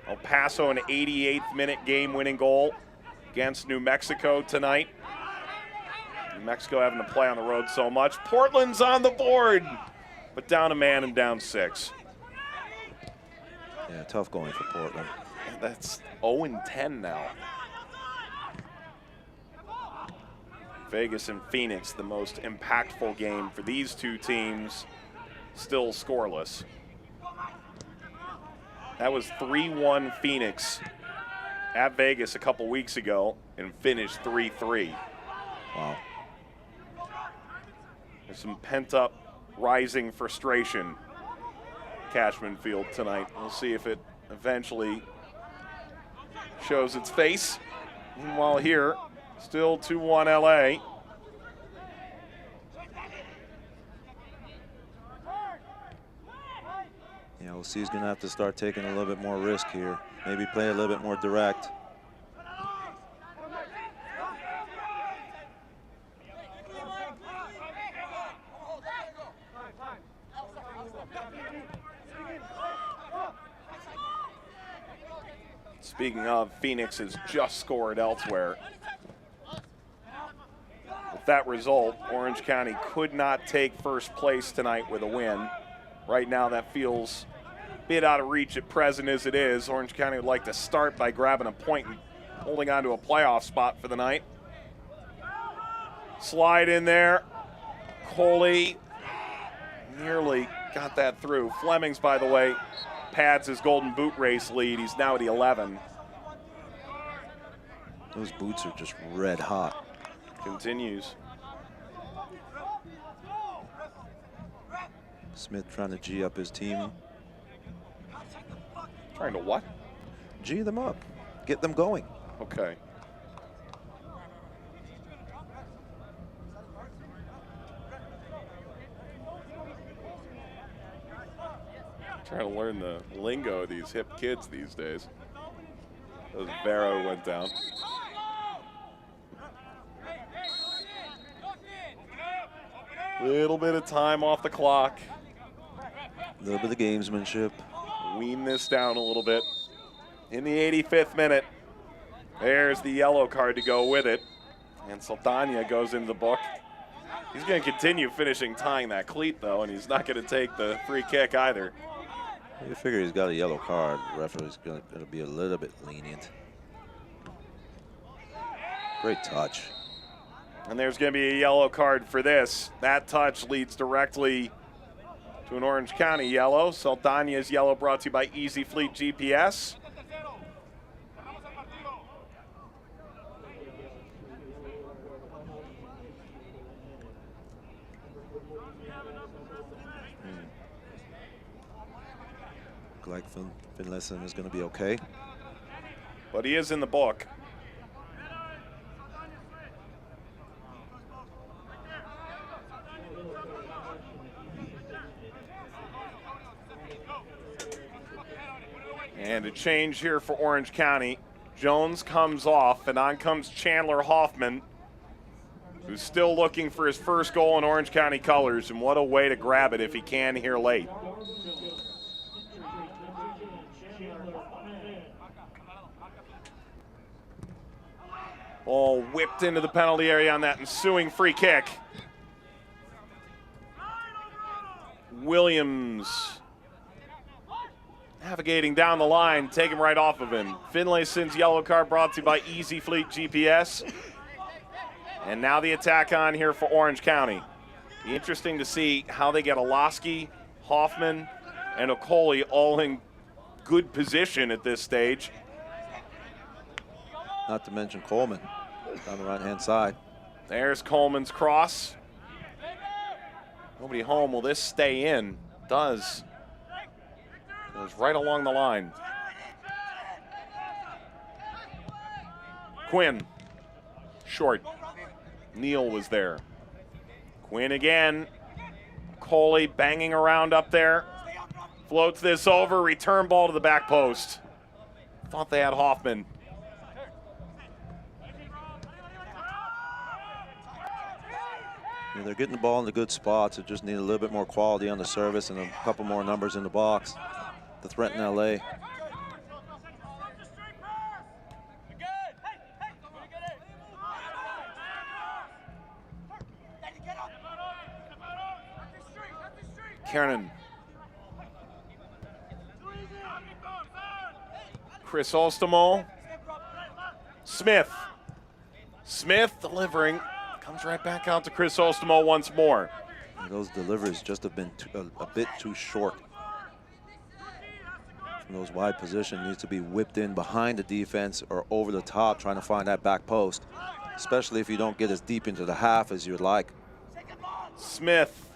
El Paso, an 88th minute game-winning goal against New Mexico tonight. New Mexico having to play on the road so much. Portland's on the board, but down a man and down 6. Yeah, tough going for Portland. That's 0-10 now. Vegas and Phoenix, the most impactful game for these two teams, still scoreless. That was 3-1 Phoenix at Vegas a couple weeks ago and finished 3-3. Wow. There's some pent-up rising frustration Cashman Field tonight. We'll see if it eventually shows its face. Meanwhile here, still 2-1 LA. Yeah, OC's going to have to start taking a little bit more risk here. Maybe play a little bit more direct. Speaking of, Phoenix has just scored elsewhere. With that result, Orange County could not take first place tonight with a win. Right now, that feels a bit out of reach at present as it is. Orange County would like to start by grabbing a point and holding on to a playoff spot for the night. Slide in there. Coley nearly got that through. Flemings, by the way, pads his Golden Boot race lead. He's now at 11. Those boots are just red hot. Continues. Smith trying to G up his team. Trying to what? G them up. Get them going. Okay. Trying to learn the lingo of these hip kids these days. As Vero went down. Little bit of time off the clock. A little bit of gamesmanship. Wean this down a little bit. In the 85th minute, there's the yellow card to go with it. And Saldana goes into the book. He's going to continue finishing tying that cleat, though, and he's not going to take the free kick either. You figure he's got a yellow card. The referee's going to be a little bit lenient. Great touch. And there's going to be a yellow card for this. That touch leads directly to an Orange County yellow. Saldana's yellow brought to you by Easy Fleet GPS. Like Finlayson is going to be okay. But he is in the book. And a change here for Orange County. Jones comes off, and on comes Chandler Hoffman, who's still looking for his first goal in Orange County colors, and what a way to grab it if he can here late. Ball whipped into the penalty area on that ensuing free kick. Williams navigating down the line, take him right off of him. Finlayson's yellow card brought to you by Easy Fleet GPS. And now the attack on here for Orange County. Be interesting to see how they get Oloski, Hoffman, and Okoli all in good position at this stage. Not to mention Coleman down the right-hand side. There's Coleman's cross. Nobody home. Will this stay in? Does. Goes right along the line. Quinn. Short. Neal was there. Quinn again. Coley banging around up there. Floats this over. Return ball to the back post. Thought they had Hoffman. Yeah, they're getting the ball in the good spots. It just need a little bit more quality on the service and a couple more numbers in the box to threaten LA. Kiernan. Chris Olstamo. Smith. Smith delivering. Comes right back out to Chris Olstamo once more. And those deliveries just have been a bit too short. From those wide positions, needs to be whipped in behind the defense or over the top, trying to find that back post, especially if you don't get as deep into the half as you'd like. Smith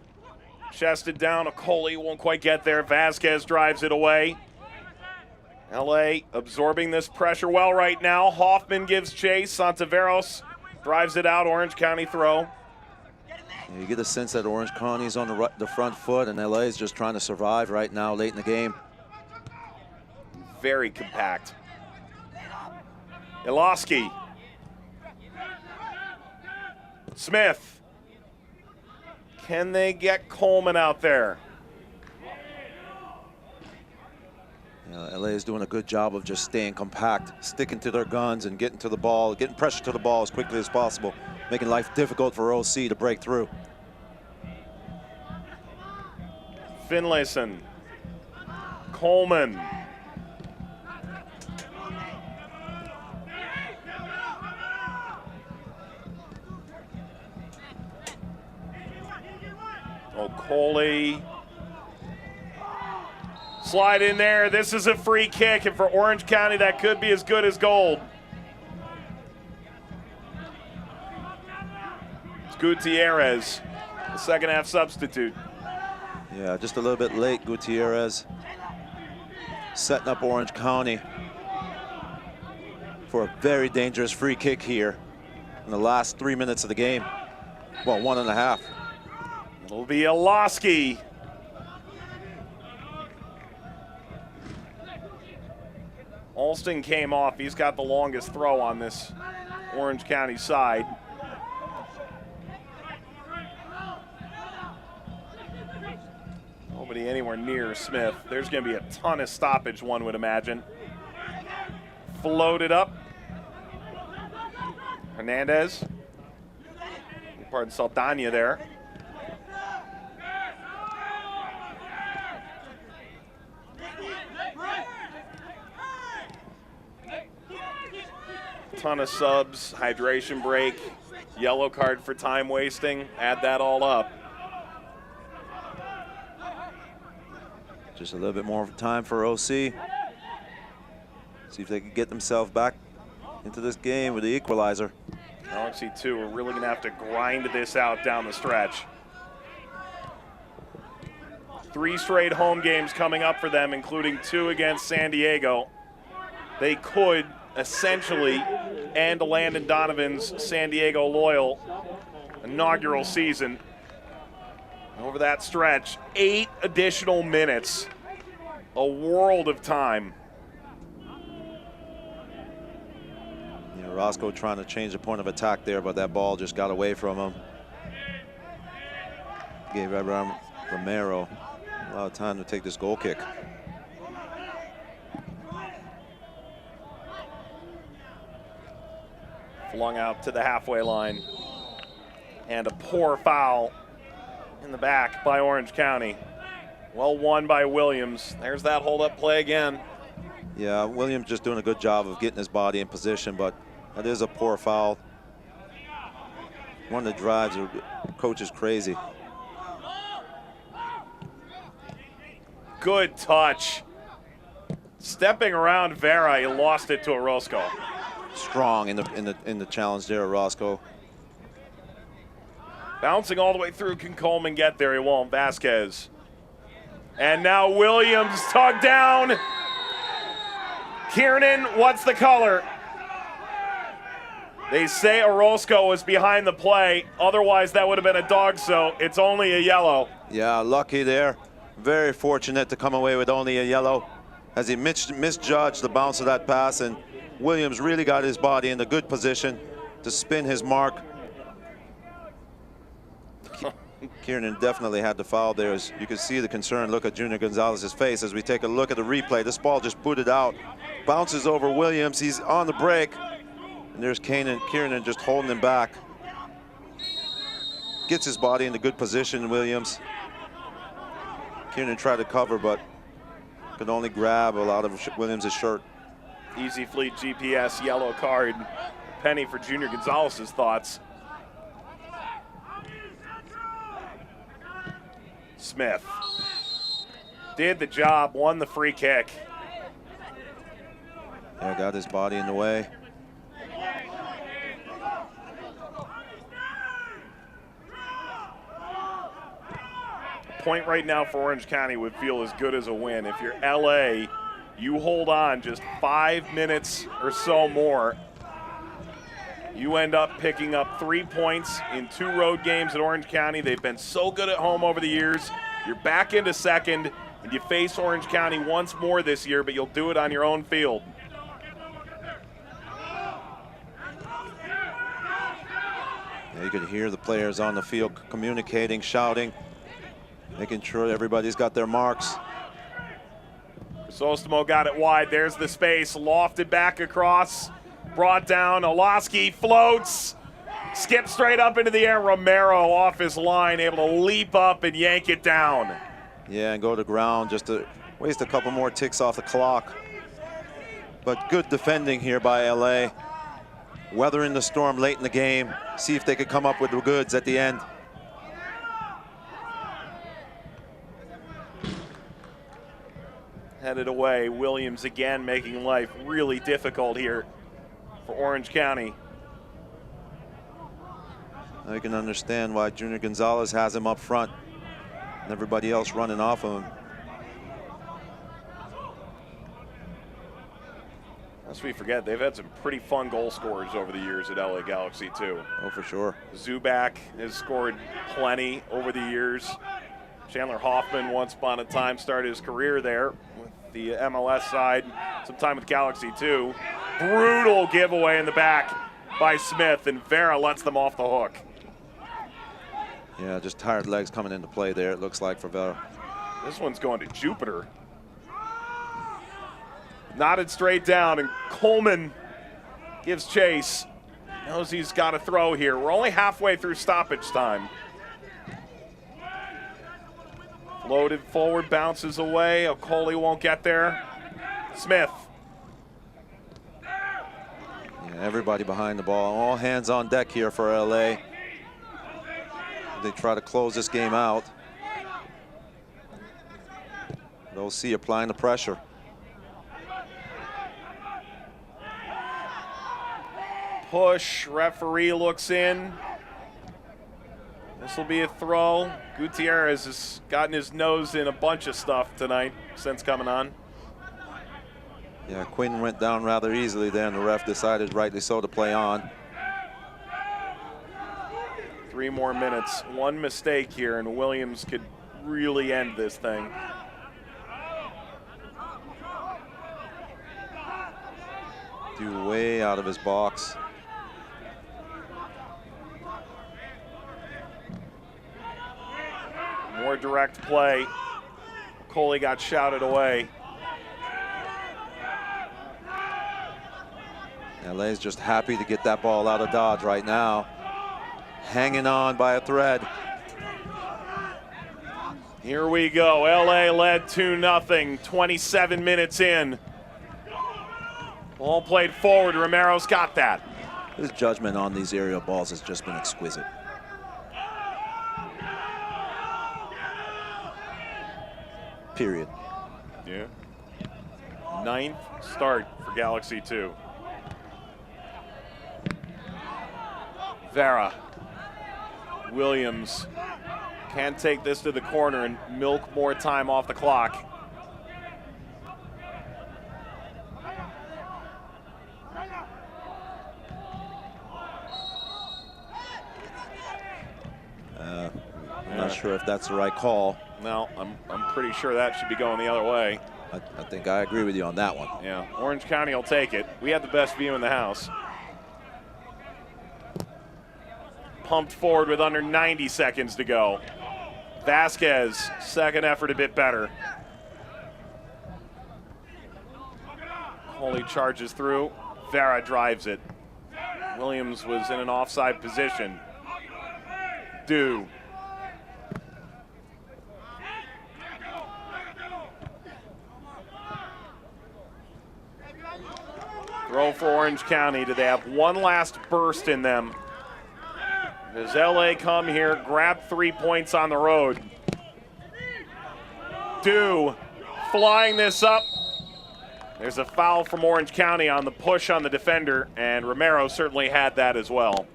chested down. Okoli won't quite get there. Vasquez drives it away. LA absorbing this pressure well right now. Hoffman gives chase. Santaveros drives it out. Orange County throw. Yeah, you get a sense that Orange County is on the front foot, and LA is just trying to survive right now late in the game. Very compact. Iloski. Smith. Can they get Coleman out there? LA is doing a good job of just staying compact, sticking to their guns and getting to the ball, getting pressure to the ball as quickly as possible, making life difficult for OC to break through. Finlayson. Coleman. Okoli. Slide in there. This is a free kick, and for Orange County, that could be as good as gold. It's Gutierrez, the second half substitute. Yeah, just a little bit late, Gutierrez. Setting up Orange County for a very dangerous free kick here in the last 3 minutes of the game. Well, 1.5. It'll be Iloski. Alston came off. He's got the longest throw on this Orange County side. Nobody anywhere near Smith. There's going to be a ton of stoppage, one would imagine. Floated up. Hernandez. Pardon, Saldana there. Ton of subs, hydration break, yellow card for time wasting. Add that all up. Just a little bit more time for OC. See if they can get themselves back into this game with the equalizer. Galaxy 2 are really going to have to grind this out down the stretch. 3 straight home games coming up for them, including 2 against San Diego. They could essentially end Landon Donovan's San Diego Loyal inaugural season. Over that stretch, 8 additional minutes, a world of time. Yeah, Roscoe trying to change the point of attack there, but that ball just got away from him. Gave Romero a lot of time to take this goal kick. Flung out to the halfway line. And a poor foul in the back by Orange County. Well won by Williams. There's that hold-up play again. Yeah, Williams just doing a good job of getting his body in position, but that is a poor foul. One of the drives, the coach is crazy. Good touch. Stepping around Vera, he lost it to Orozco. Strong in the challenge there, Roscoe. Bouncing all the way through, can Coleman get there? He won't. Vasquez. And now Williams tugged down. Kiernan, what's the color? They say Orozco was behind the play. Otherwise, that would have been a dog, so it's only a yellow. Yeah, lucky there. Very fortunate to come away with only a yellow, as he misjudged the bounce of that pass, and Williams really got his body in a good position to spin his mark. Kiernan definitely had the foul there. As you can see the concern look at Junior Gonzalez's face as we take a look at the replay. This ball just booted out, bounces over Williams. He's on the break, and there's Kiernan just holding him back. Gets his body in a good position, Williams. Kiernan tried to cover, but could only grab a lot of Williams' shirt. Easy Fleet GPS yellow card. Penny for Junior Gonzalez's thoughts. Smith did the job, won the free kick. Yeah, got his body in the way. Point right now for Orange County would feel as good as a win. If you're LA, you hold on just 5 minutes or so more. You end up picking up 3 points in 2 road games at Orange County. They've been so good at home over the years. You're back into second, and you face Orange County once more this year, but you'll do it on your own field. Yeah, you could hear the players on the field communicating, shouting, making sure everybody's got their marks. Sostamo got it wide. There's the space. Lofted back across. Brought down. Olaski floats. Skips straight up into the air. Romero off his line, able to leap up and yank it down. Yeah, and go to ground just to waste a couple more ticks off the clock. But good defending here by LA. Weathering the storm late in the game. See if they could come up with the goods at the end. Headed away. Williams again making life really difficult here for Orange County. I can understand why Junior Gonzalez has him up front and everybody else running off of him. Lest we forget, they've had some pretty fun goal scorers over the years at LA Galaxy too. Oh, for sure. Zuback has scored plenty over the years. Chandler Hoffman once upon a time started his career there with the MLS side, some time with Galaxy too. Brutal giveaway in the back by Smith, and Vera lets them off the hook. Yeah, just tired legs coming into play there, it looks like, for Vera. This one's going to Jupiter. Knotted straight down, and Coleman gives chase. Knows he's got to throw here. We're only halfway through stoppage time. Loaded forward, bounces away. Okoli won't get there. Smith. Yeah, everybody behind the ball. All hands on deck here for LA. They try to close this game out. They'll see applying the pressure. Push, referee looks in. This will be a throw. Gutierrez has gotten his nose in a bunch of stuff tonight since coming on. Yeah, Quinn went down rather easily there, and the ref decided, rightly so, to play on. 3 more minutes. One mistake here, and Williams could really end this thing. Due way out of his box. More direct play. Coley got shouted away. LA's just happy to get that ball out of Dodge right now. Hanging on by a thread. Here we go. LA led 2-0, 27 minutes in. Ball played forward. Romero's got that. His judgment on these aerial balls has just been exquisite. Period. Yeah. 9th start for Galaxy 2. Vera. Williams can take this to the corner and milk more time off the clock. I'm not sure if that's the right call. No, I'm pretty sure that should be going the other way. I think I agree with you on that one. Yeah, Orange County will take it. We had the best view in the house. Pumped forward with under 90 seconds to go. Vasquez, second effort a bit better. Coley charges through. Vera drives it. Williams was in an offside position. Due. Throw for Orange County. Do they have one last burst in them? Does LA come here, grab 3 points on the road? Due flying this up. There's a foul from Orange County on the push on the defender, and Romero certainly had that as well.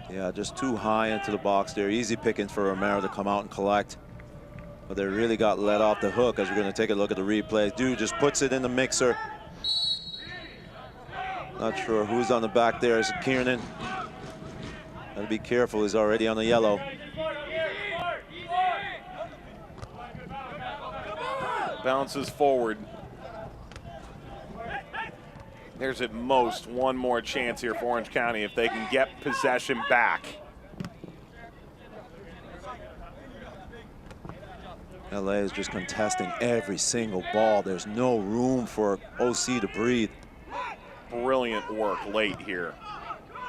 Yeah, just too high into the box there. Easy pickings for Romero to come out and collect. But they really got let off the hook as we're going to take a look at the replay. Due just puts it in the mixer. Not sure who's on the back there. Is it Kiernan? Gotta be careful, he's already on the yellow. Bounces forward. There's at most one more chance here for Orange County if they can get possession back. LA is just contesting every single ball. There's no room for OC to breathe. Brilliant work late here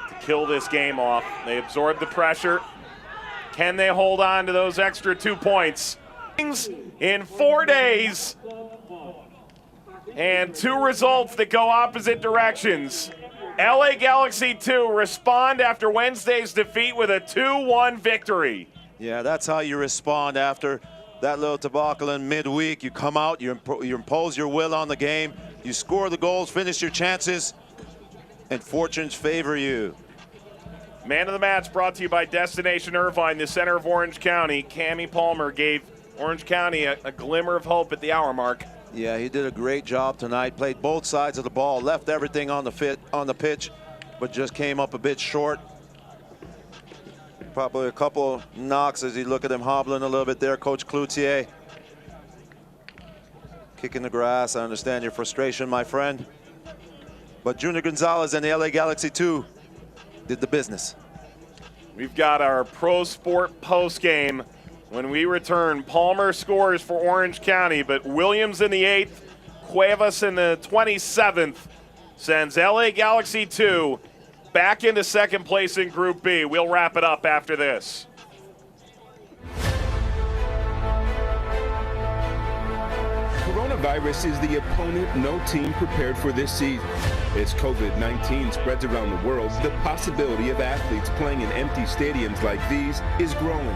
to kill this game off. They absorb the pressure. Can they hold on to those extra 2 points? In 4 days, and 2 results that go opposite directions. LA Galaxy 2 respond after Wednesday's defeat with a 2-1 victory. Yeah, that's how you respond after that little debacle in midweek. You come out, you impose your will on the game, you score the goals, finish your chances, and fortunes favor you. Man of the match brought to you by Destination Irvine, the center of Orange County. Cammie Palmer gave Orange County a glimmer of hope at the hour mark. Yeah, he did a great job tonight. Played both sides of the ball, left everything on the pitch, but just came up a bit short. Probably a couple knocks as you look at him hobbling a little bit there, Coach Cloutier. Kicking the grass. I understand your frustration, my friend. But Junior Gonzalez and the LA Galaxy 2 did the business. We've got our Pro Sport postgame. When we return, Palmer scores for Orange County, but Williams in the 8th, Cuevas in the 27th sends LA Galaxy 2 back into second place in Group B. We'll wrap it up after this. Coronavirus is the opponent no team prepared for this season. As COVID-19 spreads around the world, the possibility of athletes playing in empty stadiums like these is growing.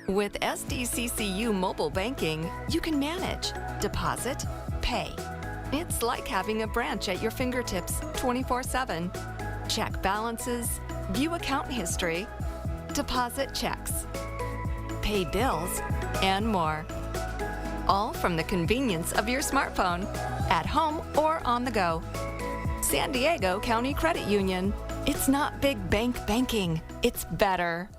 With SDCCU mobile banking, you can manage, deposit, pay. It's like having a branch at your fingertips 24/7. Check balances, view account history, deposit checks, pay bills, and more. All from the convenience of your smartphone, at home or on the go. San Diego County Credit Union. It's not big bank banking, it's better.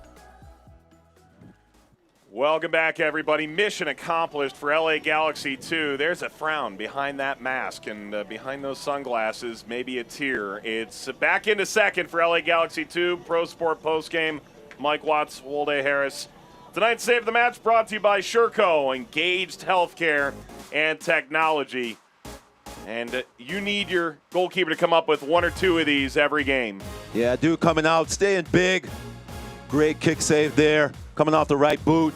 Welcome back, everybody. Mission accomplished for LA Galaxy 2. There's a frown behind that mask, and behind those sunglasses, maybe a tear. It's back into second for LA Galaxy 2. Pro Sport postgame. Mike Watts, Wolde Harris. Tonight's Save the Match brought to you by Sherco, Engaged Healthcare and Technology. And you need your goalkeeper to come up with one or two of these every game. Yeah, dude coming out, staying big. Great kick save there. Coming off the right boot.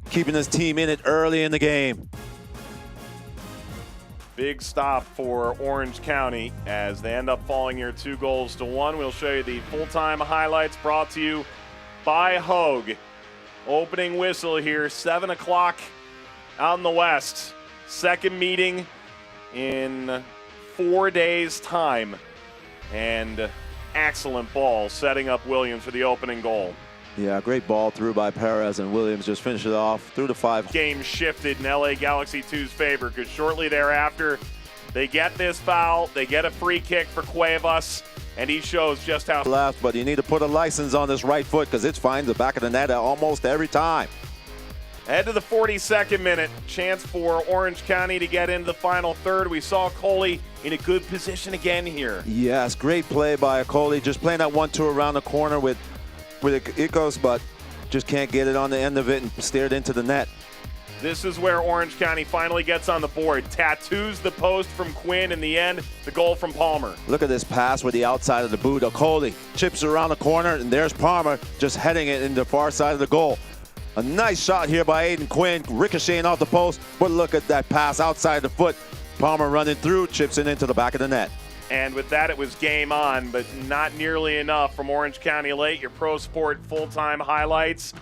Keeping his team in it early in the game. Big stop for Orange County as they end up falling here 2-1. We'll show you the full-time highlights brought to you by Hogue. Opening whistle here, 7 o'clock out in the west. Second meeting in 4 days' time. And excellent ball setting up Williams for the opening goal. Yeah, great ball through by Perez, and Williams just finished it off through the 5. Game shifted in LA Galaxy 2's favor because shortly thereafter, they get this foul, they get a free kick for Cuevas, and he shows just how left, but you need to put a license on this right foot because it finds the back of the net almost every time. Ahead to the 42nd minute, chance for Orange County to get into the final third. We saw Coley in a good position again here. Yes, great play by Coley, just playing that 1-2 around the corner with Icos, but just can't get it on the end of it and steered into the net. This is where Orange County finally gets on the board. Tattoos the post from Quinn. In the end, the goal from Palmer. Look at this pass with the outside of the boot. Coley chips around the corner, and there's Palmer just heading it into the far side of the goal. A nice shot here by Aiden Quinn, ricocheting off the post, but look at that pass outside the foot. Palmer running through, chips it into the back of the net. And with that, it was game on, but not nearly enough from Orange County late. Your Pro Sport full-time highlights.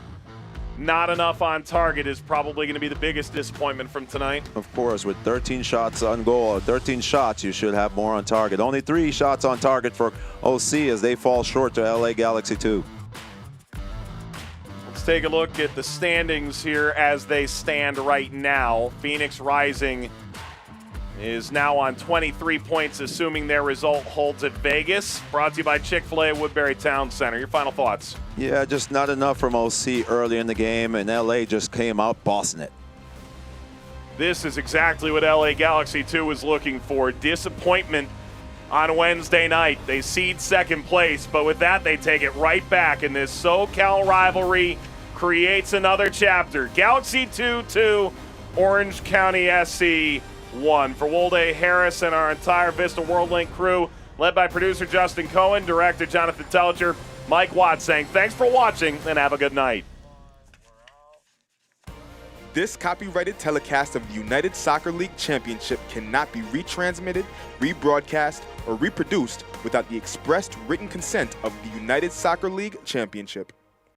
Not enough on target is probably going to be the biggest disappointment from tonight. Of course, with 13 shots on goal, or 13 shots, you should have more on target. Only 3 shots on target for OC as they fall short to LA Galaxy 2. Let's take a look at the standings here as they stand right now. Phoenix Rising is now on 23 points, assuming their result holds at Vegas. Brought to you by Chick-fil-A Woodbury Town Center. Your final thoughts? Yeah, just not enough from OC early in the game, and LA just came out bossing it. This is exactly what LA Galaxy 2 was looking for. Disappointment on Wednesday night. They cede second place, but with that, they take it right back, and this SoCal rivalry creates another chapter. Galaxy 2-2, Orange County SC 1. For Wolde Harris and our entire Vista WorldLink crew, led by producer Justin Cohen, director Jonathan Telcher, Mike Watt saying thanks for watching and have a good night. This copyrighted telecast of the United Soccer League Championship cannot be retransmitted, rebroadcast, or reproduced without the expressed written consent of the United Soccer League Championship.